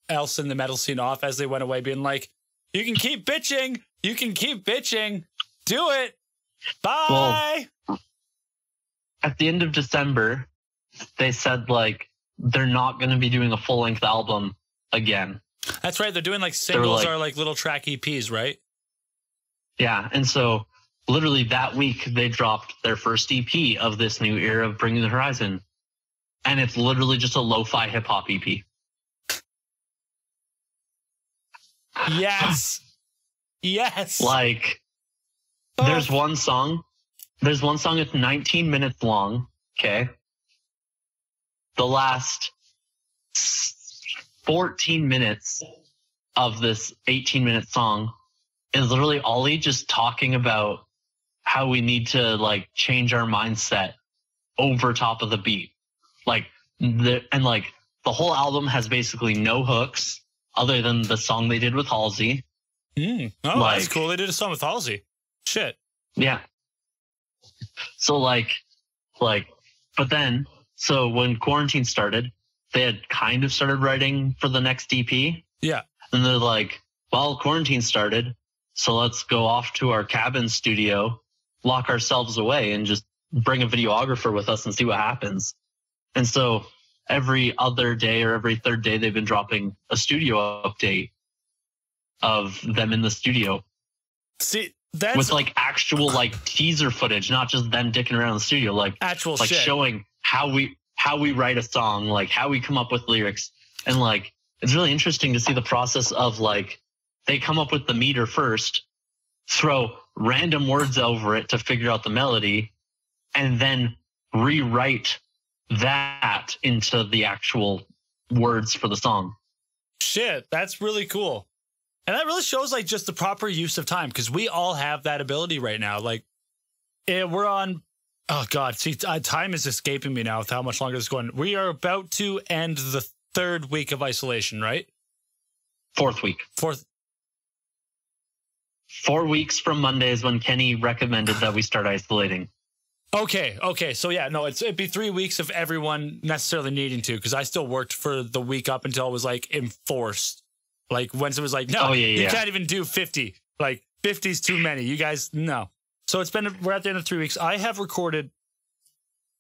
else in the metal scene off as they went away, being like, "You can keep bitching, do it, bye." Well, at the end of December, they said like they're not going to be doing a full-length album again. That's right. They're doing like singles or like little track EPs, right? Yeah. And so literally that week they dropped their first EP of this new era of Bringing the Horizon. And it's literally just a lo-fi hip hop EP. Yes. Yes. Like there's one song that's 19 minutes long. Okay. The last 14 minutes of this 18-minute song is literally Ollie just talking about how we need to like change our mindset over top of the beat. The whole album has basically no hooks other than the song they did with Halsey. Oh, that's cool. They did a song with Halsey. Shit. Yeah. So but then, so when quarantine started, they had kind of started writing for the next EP. Yeah. And they're like, well, quarantine started, so let's go off to our cabin studio, lock ourselves away, and just bring a videographer with us and see what happens. And so every other day or every third day, they've been dropping a studio update of them in the studio. See, with like actual like teaser footage, not just them dicking around the studio, like actual like shit. Showing how we write a song, like how we come up with lyrics. And like it's really interesting to see the process of like they come up with the meter first, throw random words over it to figure out the melody, and then rewrite that into the actual words for the song. Shit, that's really cool. And that really shows like just the proper use of time, because we all have that ability right now. Like we're on, oh God, see, time is escaping me now with how much longer this is going. We are about to end the 3rd week of isolation, right? 4th week. 4 weeks from Monday is when Kenny recommended that we start isolating. Okay. So yeah, no, it'd be 3 weeks of everyone necessarily needing to, because I still worked for the week up until it was like enforced. Like once it was like, no, you can't even do 50. Like 50 is too many. You guys, no. So we're at the end of 3 weeks. I have recorded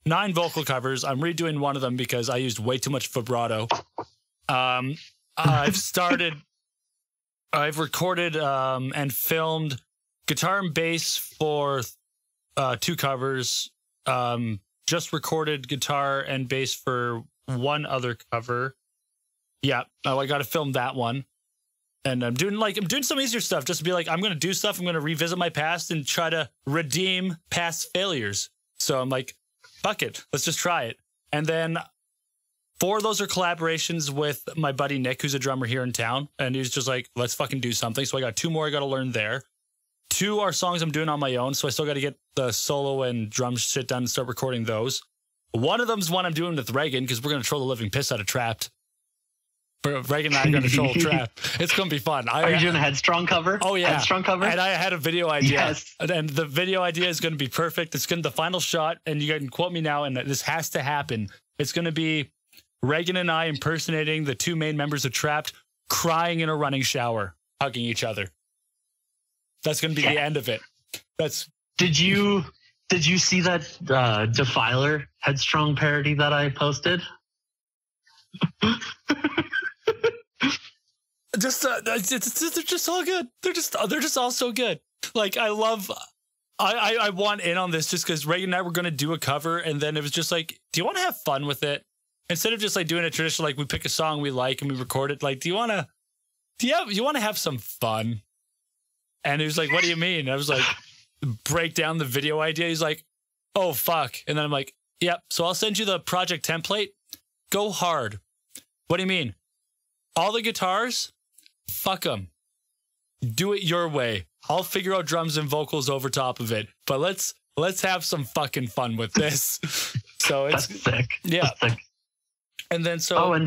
9 vocal covers. I'm redoing one of them because I used way too much vibrato. I've recorded and filmed guitar and bass for 2 covers. Just recorded guitar and bass for 1 other cover. Yeah, I got to film that one. And I'm doing some easier stuff just to be like, I'm going to do stuff. I'm going to revisit my past and try to redeem past failures. So I'm like, fuck it. Let's just try it. And then 4 of those are collaborations with my buddy Nick, who's a drummer here in town. And he's just like, let's fucking do something. So I got 2 more I got to learn there. 2 are songs I'm doing on my own. So I still got to get the solo and drum shit done and start recording those. One of them's one I'm doing with Reagan, because we're going to troll the living piss out of Trapped. Reagan and I are going to troll Trap. It's going to be fun. Are you doing a Headstrong cover? Oh, yeah. Headstrong cover? And I had a video idea. Yes. And the video idea is going to be perfect. It's going to be the final shot, and you can quote me now, and this has to happen. It's going to be Reagan and I impersonating the 2 main members of Trapped, crying in a running shower, hugging each other. That's going to be the end of it. Did you see that Defiler Headstrong parody that I posted? They're just all good. They're just all so good. Like I want in on this just because Reagan and I were going to do a cover, and then it was just like, do you want to have fun with it instead of just like doing a traditional, like we pick a song we like and we record it? Like, you want to have some fun? And he was like, what do you mean? And I was like, break down the video idea. He's like, oh fuck. And then I'm like, yep. So I'll send you the project template. Go hard. What do you mean? All the guitars? Fuck them. Do it your way. I'll figure out drums and vocals over top of it. But let's have some fucking fun with this. So it's That's sick. Yeah. That's sick. And then so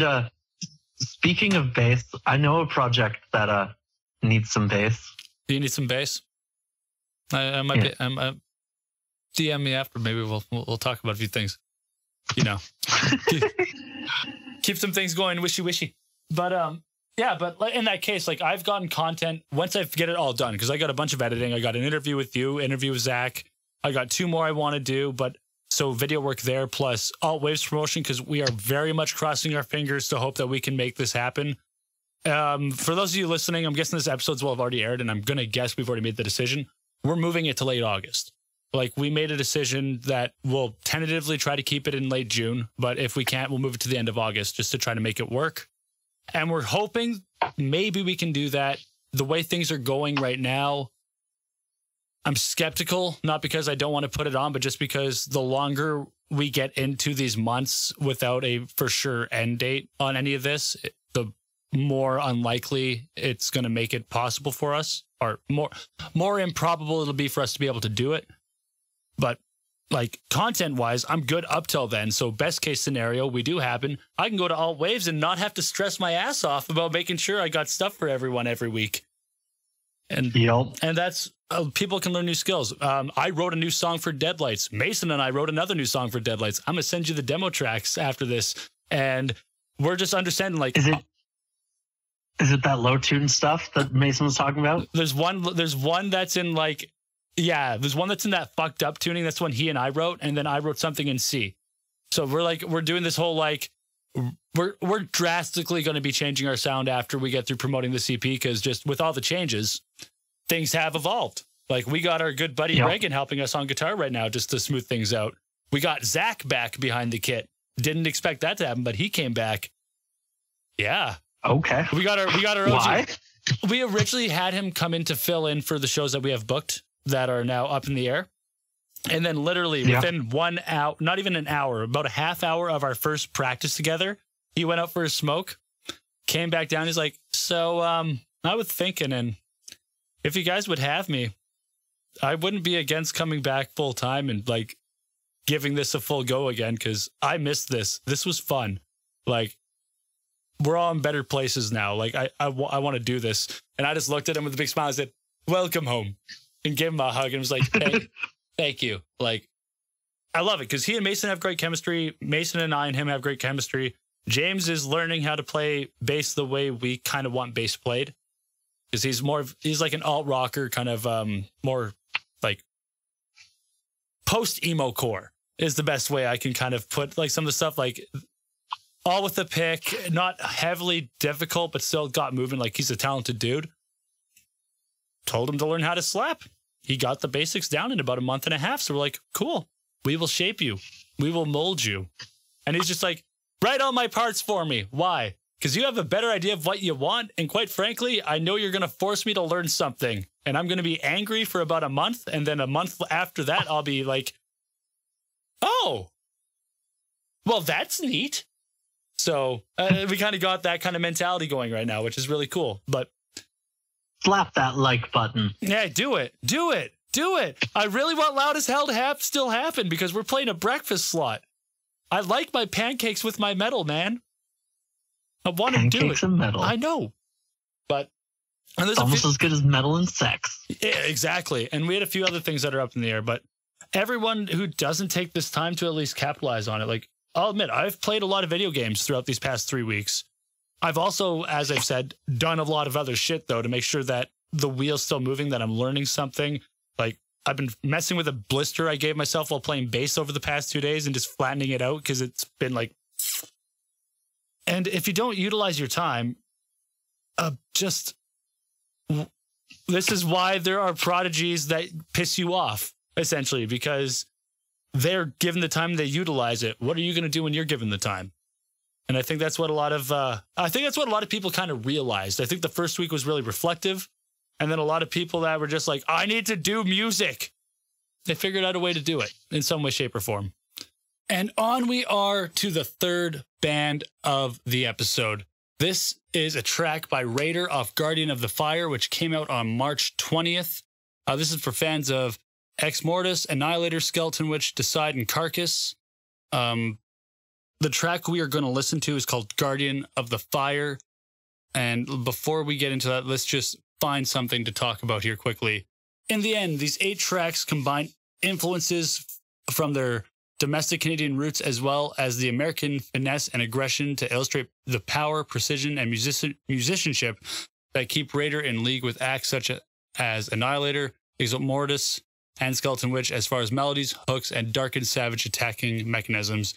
speaking of bass, I know a project that needs some bass. Do you need some bass? I might be, DM me after. Maybe we'll talk about a few things. You know. Keep some things going, wishy. But yeah, but in that case, like I've gotten content once I get it all done, because I got a bunch of editing. I got an interview with you, interview with Zach. I got 2 more I want to do, but so video work there plus Alt Waves promotion, because we are very much crossing our fingers to hope that we can make this happen. For those of you listening, I'm guessing this episode's will have already aired, and I'm gonna guess we've already made the decision. We're moving it to late August. Like we made a decision that we'll tentatively try to keep it in late June, but if we can't, we'll move it to the end of August just to try to make it work. And we're hoping maybe we can do that. The way things are going right now, I'm skeptical, not because I don't want to put it on, but just because the longer we get into these months without a for sure end date on any of this, the more unlikely it's going to make it possible for us, or more improbable it'll be for us to be able to do it. But like content wise, I'm good up till then. So best case scenario, we do happen. I can go to Alt Waves and not have to stress my ass off about making sure I got stuff for everyone every week. And that's people can learn new skills. I wrote a new song for Deadlights. Mason and I wrote another new song for Deadlights. I'm gonna send you the demo tracks after this, and we're just understanding like. Is it that low tune stuff that Mason was talking about? There's one that's in like. Yeah, there's one that's in that fucked up tuning. That's one he and I wrote, and then I wrote something in C. So we're doing this whole like we're drastically going to be changing our sound after we get through promoting the CP, because just with all the changes, things have evolved. Like, we got our good buddy Reagan helping us on guitar right now just to smooth things out. We got Zach back behind the kit. Didn't expect that to happen, but he came back. Yeah. Okay. We got our Why? OG. We originally had him come in to fill in for the shows that we have booked that are now up in the air. And then literally within 1 hour, not even an hour, about a half hour of our first practice together, he went out for a smoke, came back down. He's like, so I was thinking, and if you guys would have me, I wouldn't be against coming back full time and like giving this a full go again, because I missed this. This was fun. Like, we're all in better places now. Like, I want to do this. And I just looked at him with a big smile. I said, welcome home, and gave him a hug and was like, thank you. Like, I love it because he and Mason have great chemistry. Mason and I and him have great chemistry. James is learning how to play bass the way we kind of want bass played, because he's like an alt rocker, kind of more like post emo core is the best way I can kind of put like some of the stuff, like all with the pick, not heavily difficult, but still got moving. Like, he's a talented dude. Told him to learn how to slap. He got the basics down in about a month and a half. So we're like, cool, we will shape you. We will mold you. And he's just like, write all my parts for me. Why? Because you have a better idea of what you want. And quite frankly, I know you're going to force me to learn something. And I'm going to be angry for about a month. And then a month after that, I'll be like, oh, well, that's neat. So we kind of got that kind of mentality going right now, which is really cool. But slap that like button. Yeah, do it. Do it. Do it. I really want Loud as Hell to still happen, because we're playing a breakfast slot. I like my pancakes with my metal, man. I want to do it. Pancakes and metal. I know. But and there's almost as good as metal and sex. Yeah, exactly. And we had a few other things that are up in the air, but everyone who doesn't take this time to at least capitalize on it, like, I'll admit, I've played a lot of video games throughout these past 3 weeks. I've also, as I've said, done a lot of other shit, though, to make sure that the wheel's still moving, that I'm learning something. Like, I've been messing with a blister I gave myself while playing bass over the past 2 days and just flattening it out, because it's been like... And if you don't utilize your time, this is why there are prodigies that piss you off, essentially, because they're given the time, they utilize it. What are you going to do when you're given the time? And I think that's what a lot of people kind of realized. I think the first week was really reflective. And then a lot of people that were just like, I need to do music. They figured out a way to do it in some way, shape, or form. And on we are to the third band of the episode. This is a track by Raider off Guardian of the Fire, which came out on March 20th. This is for fans of Ex Mortis, Annihilator, Skeleton Witch, Decide, and Carcass. The track we are going to listen to is called Guardian of the Fire. And before we get into that, let's just find something to talk about here quickly. In the end, these 8 tracks combine influences from their domestic Canadian roots, as well as the American finesse and aggression, to illustrate the power, precision, and musicianship that keep Raider in league with acts such as Annihilator, Ex Mortis, and Skeleton Witch, as far as melodies, hooks, and dark and savage attacking mechanisms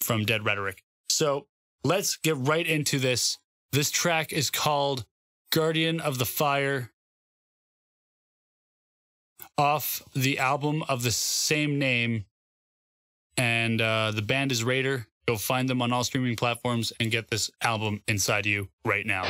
from Dead Rhetoric. So let's get right into this. This track is called Guardian of the Fire, off the album of the same name. And the band is Raider. Go find them on all streaming platforms and get this album inside you right now.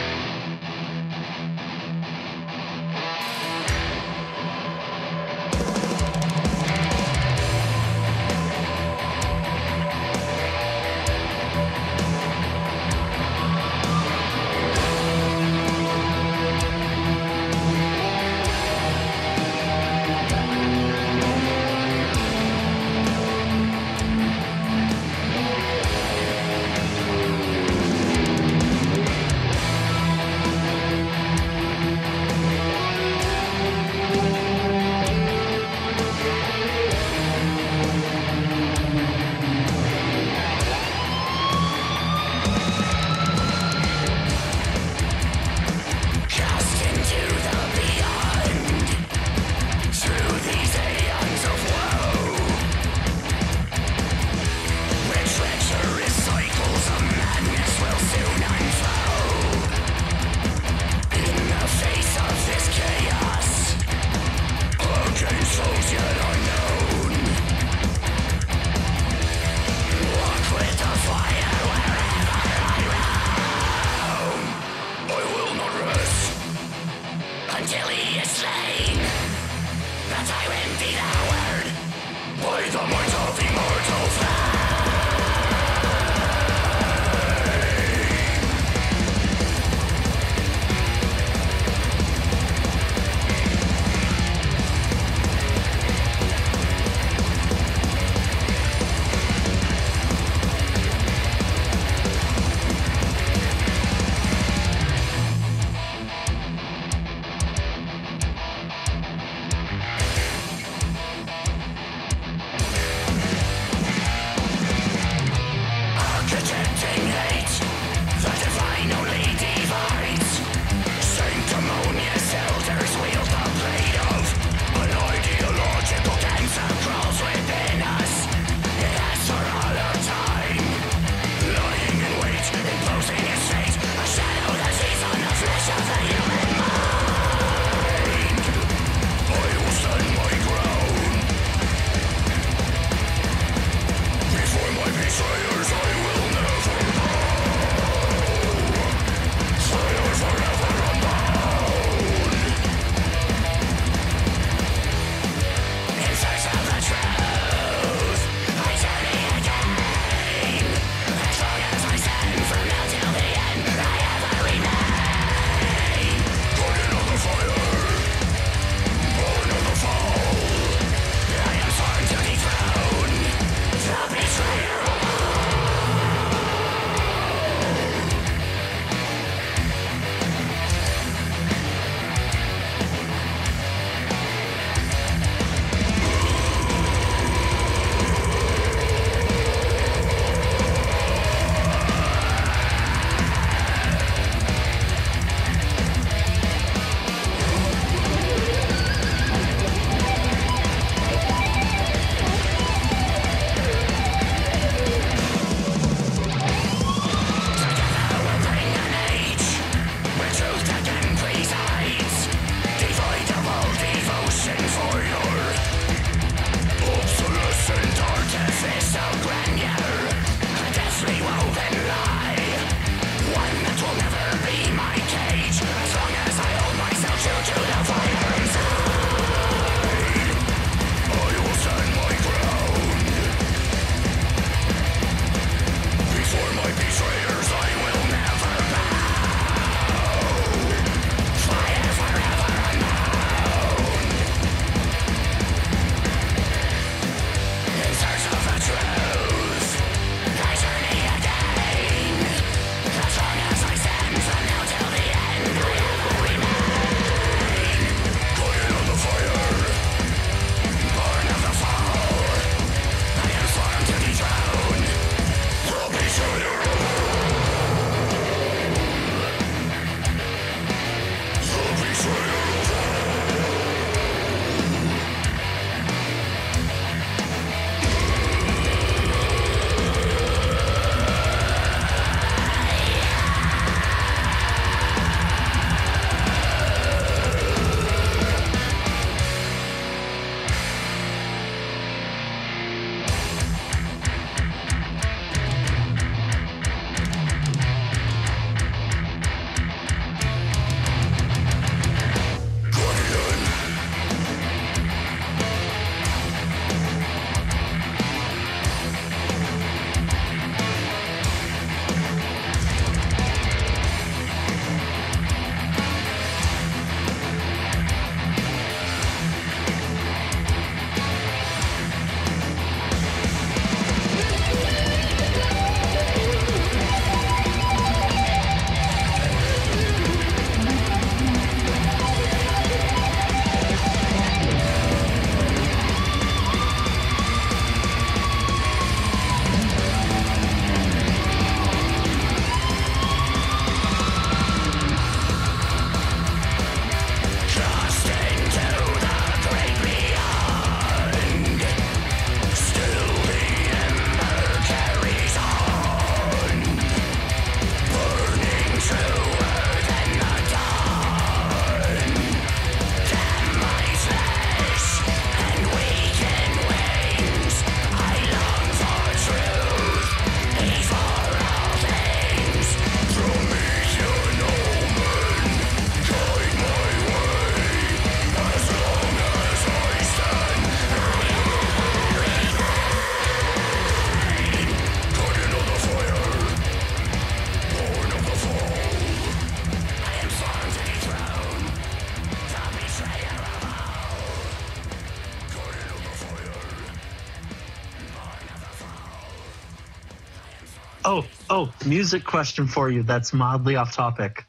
Oh, music question for you that's mildly off topic.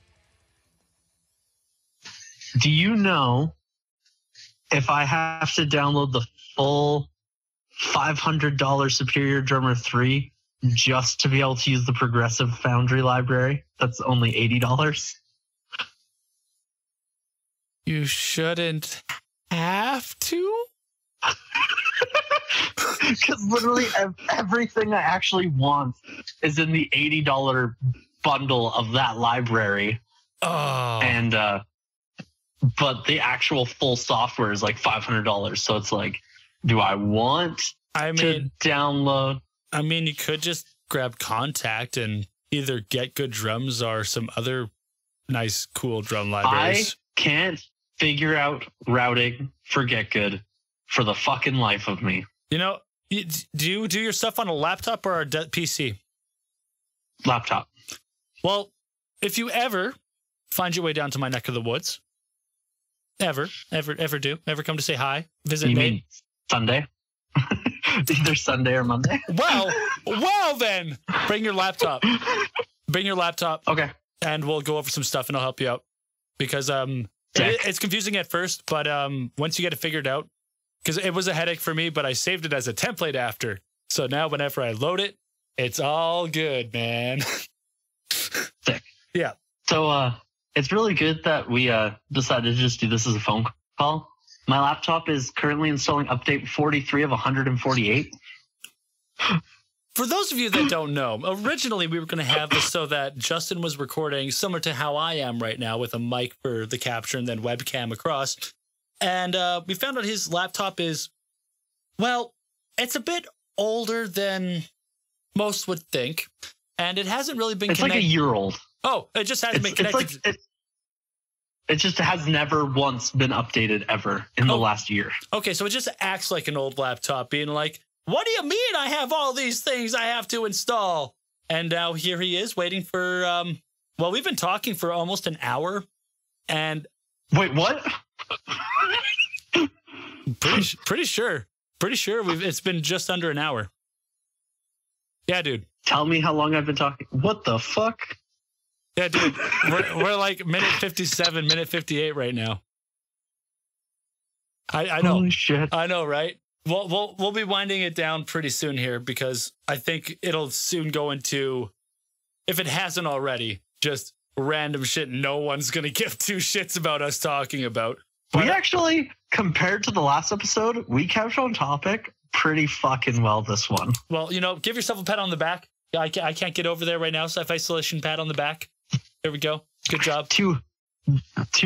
Do you know if I have to download the full $500 Superior Drummer 3 just to be able to use the Progressive Foundry library? That's only $80. You shouldn't have to? Because literally everything I actually want is in the $80 bundle of that library. Oh. And, but the actual full software is like $500. So it's like, do I want to download? I mean, you could just grab Contact and either Get Good Drums or some other nice, cool drum libraries. I can't figure out routing for Get Good for the fucking life of me. You know, do you do your stuff on a laptop or a PC? Laptop. Well, if you ever find your way down to my neck of the woods, ever come to say hi, visit me. Mean Sunday? Either Sunday or Monday. Well then, bring your laptop. Okay. And we'll go over some stuff and I'll help you out. Because it's confusing at first, but once you get it figured out, because it was a headache for me, but I saved it as a template after. So now whenever I load it, it's all good, man. Sick. Yeah. So it's really good that we decided to just do this as a phone call. My laptop is currently installing update 43 of 148. For those of you that don't know, originally we were going to have this so that Justin was recording similar to how I am right now with a mic for the capture and then webcam across. And we found out his laptop is, well, it's a bit older than most would think. And it hasn't really been connected. It's like a year old. Oh, it just hasn't been connected. It just has never once been updated ever in the last year. Okay, so it just acts like an old laptop being like, what do you mean I have all these things I have to install? And now here he is waiting for, well, we've been talking for almost an hour. And wait, what? Pretty sure it's been just under an hour. Yeah, dude. Tell me how long I've been talking. What the fuck? Yeah, dude. We're like minute 57, minute 58 right now. I know. Holy shit. I know, right? We'll be winding it down pretty soon here because I think it'll soon go into, if it hasn't already, just random shit no one's going to give two shits about us talking about. We actually, compared to the last episode, we kept on topic pretty fucking well this one. Well, you know, give yourself a pat on the back. I can't get over there right now. Self-isolation pat on the back. There we go. Good job. Two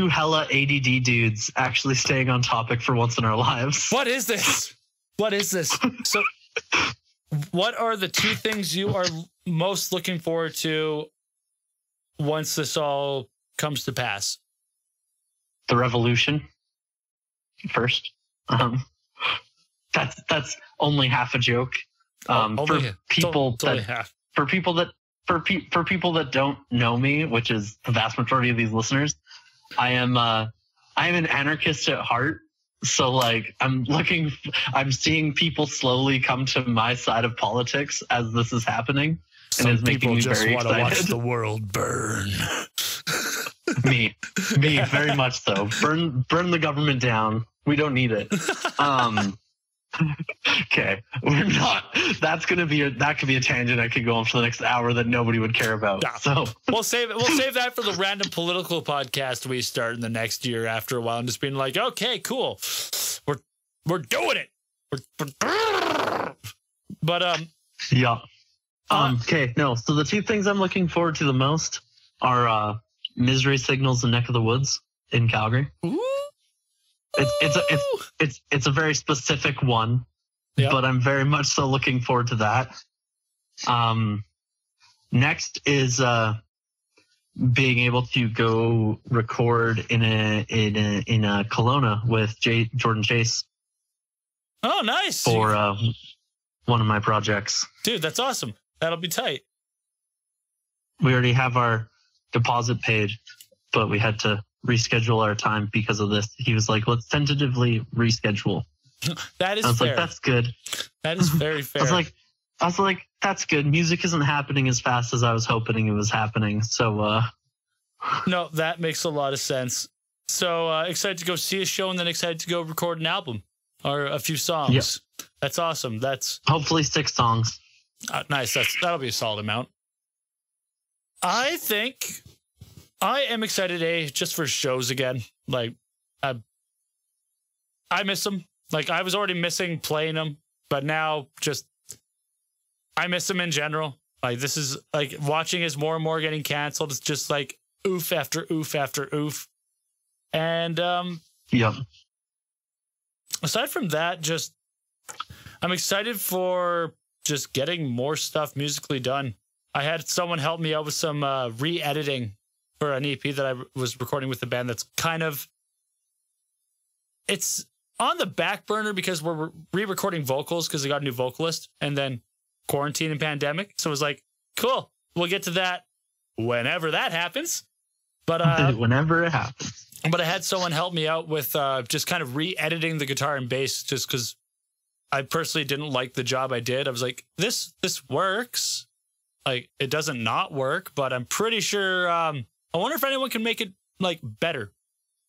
hella ADD dudes actually staying on topic for once in our lives. What is this? So what are the two things you are most looking forward to once this all comes to pass? The revolution first. That's only half a joke. For people that don't know me, which is the vast majority of these listeners, I am an anarchist at heart. So like I'm seeing people slowly come to my side of politics as this is happening. Some and it's making me very excited. Want to watch the world burn. me, very much so. Burn the government down. We don't need it. Okay, we're not. That could be a tangent I could go on for the next hour that nobody would care about. Yeah. So we'll save that for the random political podcast we start in the next year after a while, and just being like, okay, cool, we're doing it. But yeah. Okay, no. So the two things I'm looking forward to the most are Misery Signals and Neck of the Woods in Calgary. Ooh. It's a very specific one, yep. But I'm very much so looking forward to that. Next is being able to go record in a Kelowna with Jordan Chase. Oh, nice! For one of my projects, dude. That's awesome. That'll be tight. We already have our deposit paid, but we had to reschedule our time because of this. He was like, let's tentatively reschedule. That is I was fair. like, that's good. That is very fair. I was like, that's good. Music isn't happening as fast as I was hoping it was happening. So, no, that makes a lot of sense. So excited to go see a show and then excited to go record an album or a few songs. Yep. That's awesome. That's hopefully 6 songs. Nice. That'll be a solid amount. I think I am excited just for shows again. Like I miss them. Like I was already missing playing them, but now just I miss them in general. Like this is like watching as more and more getting canceled. It's just like oof after oof after oof. And aside from that, just I'm excited for just getting more stuff musically done. I had someone help me out with some re-editing for an EP that I was recording with the band that's kind of it's on the back burner because we're re-recording vocals because I got a new vocalist and then quarantine and pandemic. So it was like, cool, we'll get to that whenever that happens. But whenever it happens. But I had someone help me out with just kind of re-editing the guitar and bass just because I personally didn't like the job I did. I was like, this works. Like, it doesn't not work, but I'm pretty sure... I wonder if anyone can make it, like, better.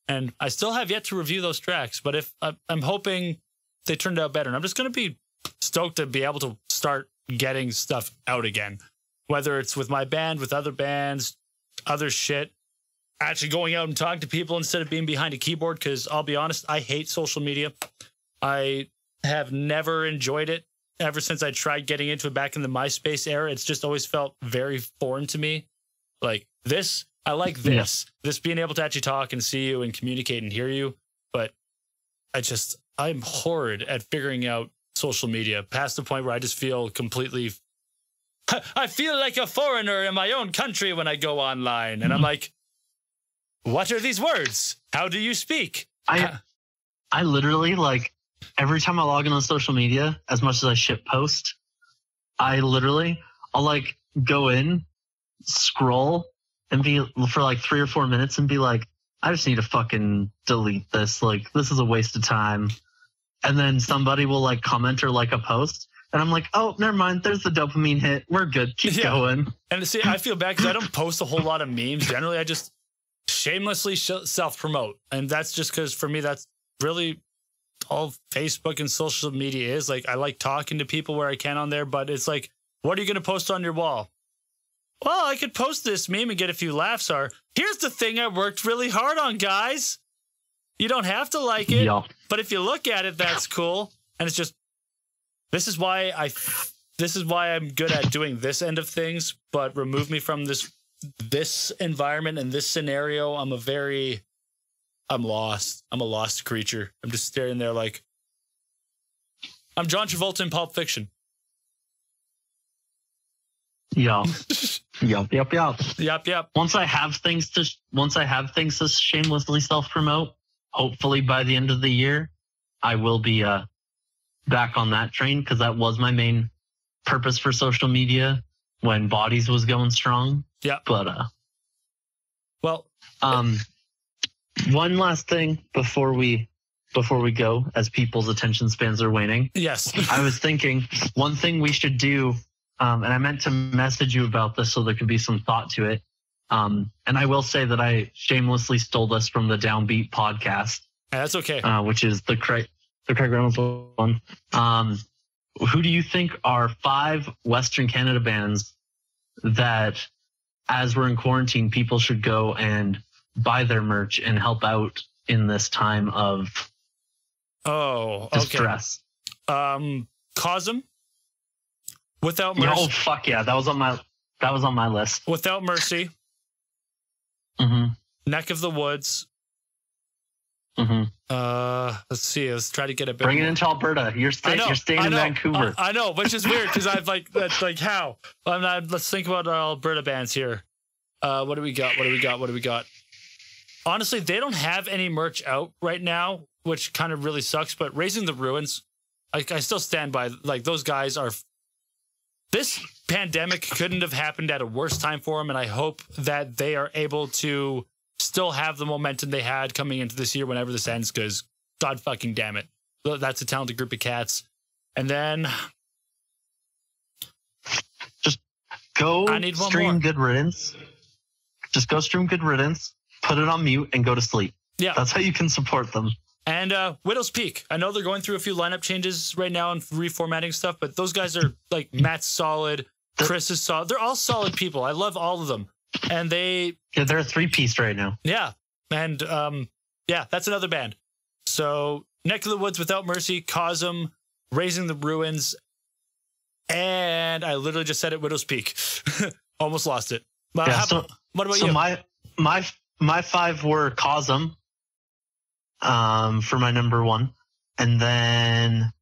And I still have yet to review those tracks, but if I'm hoping they turned out better. And I'm just going to be stoked to be able to start getting stuff out again. Whether it's with my band, with other bands, other shit. Actually going out and talking to people instead of being behind a keyboard, because I'll be honest, I hate social media. I have never enjoyed it ever since I tried getting into it back in the MySpace era. It's just always felt very foreign to me. Like this, I like this. Yeah. This being able to actually talk and see you and communicate and hear you. But I'm horrid at figuring out social media past the point where I just feel completely... I feel like a foreigner in my own country when I go online. And I'm like... What are these words? How do you speak? I literally, like, every time I log into social media, as much as I shit post, I'll like go in, scroll, and be for like 3 or 4 minutes and be like, I just need to fucking delete this. Like, this is a waste of time. And then somebody will like comment or like a post. And I'm like, oh, never mind. There's the dopamine hit. We're good. Keep going. And see, I feel bad because I don't post a whole lot of memes. Generally, I just shamelessly self-promote. And that's just because for me, that's really all Facebook and social media is. Like, I like talking to people where I can on there, but it's like, what are you going to post on your wall? Well, I could post this meme and get a few laughs. Or here's the thing I worked really hard on, guys. You don't have to like it, but if you look at it, that's cool. And it's just, this is why I'm good at doing this end of things, but remove me from this environment and this scenario. I'm lost. I'm a lost creature. I'm just staring there like I'm John Travolta in Pulp Fiction. Yup. Once I have things to shamelessly self-promote, hopefully by the end of the year, I will be back on that train, because that was my main purpose for social media when Bodies was going strong. Yeah. But one last thing before we go, as people's attention spans are waning. Yes. I was thinking one thing we should do, and I meant to message you about this so there could be some thought to it. And I will say that I shamelessly stole this from the Downbeat podcast. That's okay. Which is the Craig Reynolds one. Who do you think are 5 Western Canada bands that, as we're in quarantine, people should go and buy their merch and help out in this time of distress? Cosm. Without Mercy. Oh fuck yeah, that was on my list. Without Mercy. Mm-hmm. Neck of the Woods. Mm-hmm. Let's see. Let's try to get a bit. Bring it into Alberta. You're staying in Vancouver. I know, which is weird because I've that's like how. Let's think about our Alberta bands here. What do we got? Honestly, they don't have any merch out right now, which kind of really sucks. But Raising the Ruins, I still stand by. Like, those guys are. This pandemic couldn't have happened at a worse time for them, and I hope that they are able to still have the momentum they had coming into this year whenever this ends, because God fucking damn it. That's a talented group of cats. And then go I need one stream more. Good Riddance. Just go stream Good Riddance, put it on mute, and go to sleep. Yeah. That's how you can support them. And Widow's Peak. I know they're going through a few lineup changes right now and reformatting stuff, but those guys are like Matt's solid, Chris is solid. They're all solid people. I love all of them. And they're a 3-piece right now. Yeah. And that's another band. So Neck of the Woods, Without Mercy, Cosm, Raising the Ruins, and I literally just said it, Widow's Peak. Almost lost it. What about you? My 5 were Cosm for my number 1, and then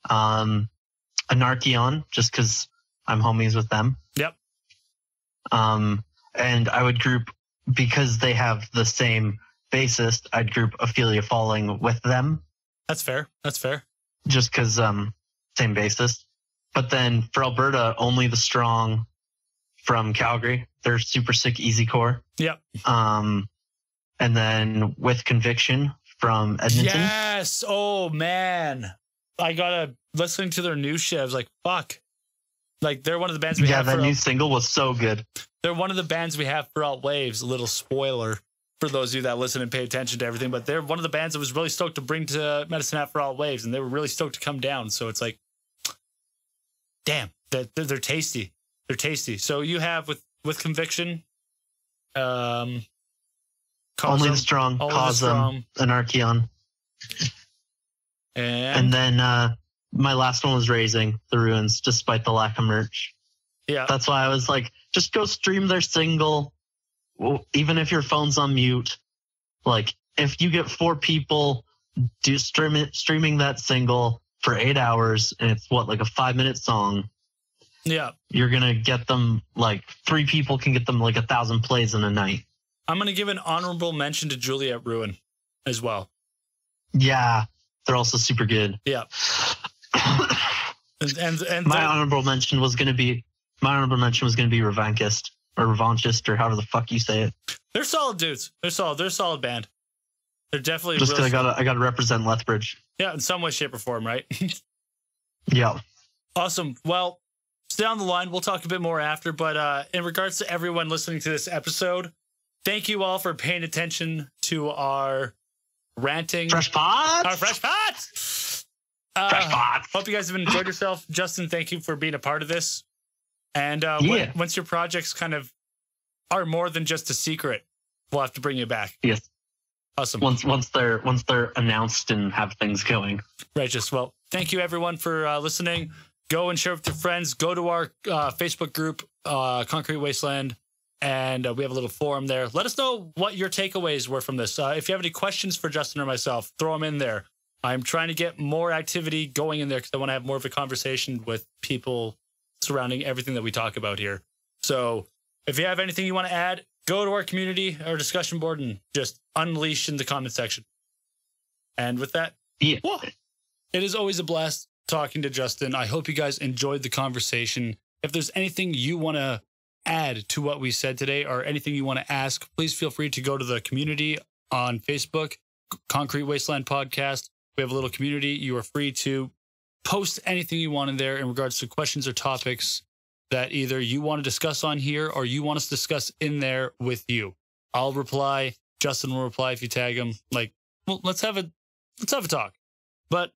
Anarcheon, just because I'm homies with them. Yep. And I would group, because they have the same bassist, I'd group Ophelia Falling with them. That's fair. Just because same bassist. But then for Alberta, Only the Strong from Calgary. They're super sick easycore. Yep. And then With Conviction from Edmonton. Yes. Oh man, listening to their new shit. I was like, fuck. Like they're one of the bands we have. Yeah, that new single was so good. They're one of the bands we have for Alt Waves. A little spoiler for those of you that listen and pay attention to everything. But they're one of the bands that was really stoked to bring to Medicine Hat for Alt Waves, and they were really stoked to come down. So it's like, damn, they're tasty. They're tasty. So you have with Conviction, Only the Strong, Cosm, Anarcheon. And then my last one was Raising the Ruins, despite the lack of merch. Yeah. That's why I was like, just go stream their single, even if your phone's on mute. Like, if you get 4 people streaming that single for 8 hours, and it's like a 5-minute song. Yeah. You're going to get them, like, 3 people can get them like 1,000 plays in a night. I'm going to give an honorable mention to Juliet Ruin as well. Yeah. They're also super good. Yeah. and my honorable mention was going to be Revanchist or Revanchist or however the fuck you say it. They're solid dudes. They're solid. They're a solid band. They're definitely just because I gotta represent Lethbridge. Yeah, in some way, shape, or form, right? Yeah. Awesome. Well, stay on the line. We'll talk a bit more after. But in regards to everyone listening to this episode, thank you all for paying attention to our ranting. Fresh pots. Our fresh pots. Fresh pots. Hope you guys have enjoyed yourself. Justin, thank you for being a part of this. And once your projects kind of are more than just a secret, we'll have to bring you back. Yes. Awesome. Once they're announced and have things going. Righteous. Well, thank you everyone for listening. Go and share with your friends. Go to our Facebook group, Concrete Wasteland, and we have a little forum there. Let us know what your takeaways were from this. If you have any questions for Justin or myself, throw them in there. I'm trying to get more activity going in there because I want to have more of a conversation with people surrounding everything that we talk about here. So if you have anything you want to add, go to our community, our discussion board, and just unleash in the comment section. And with that, it is always a blast talking to Justin. I hope you guys enjoyed the conversation. If there's anything you want to add to what we said today or anything you want to ask, please feel free to go to the community on Facebook, Concrete Wasteland Podcast. We have a little community. You are free to post anything you want in there in regards to questions or topics that either you want to discuss on here or you want us to discuss in there with you. I'll reply. Justin will reply if you tag him. Like, well, let's have a talk. But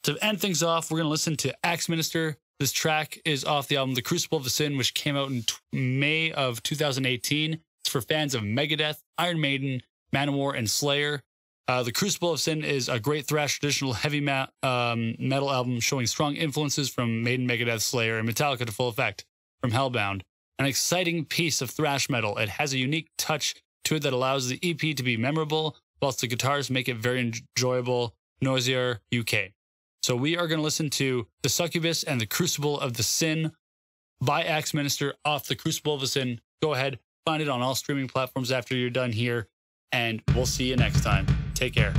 to end things off, we're going to listen to Axminister. This track is off the album The Crucible of the Sin, which came out in May of 2018. It's for fans of Megadeth, Iron Maiden, Manowar, and Slayer. The Crucible of Sin is a great thrash traditional heavy metal album showing strong influences from Maiden, Megadeth, Slayer, and Metallica to full effect from Hellbound. An exciting piece of thrash metal. It has a unique touch to it that allows the EP to be memorable, whilst the guitars make it very enjoyable. Noisier UK. So we are going to listen to The Succubus and The Crucible of the Sin by Axminister off The Crucible of the Sin. Go ahead, find it on all streaming platforms after you're done here, and we'll see you next time. Take care.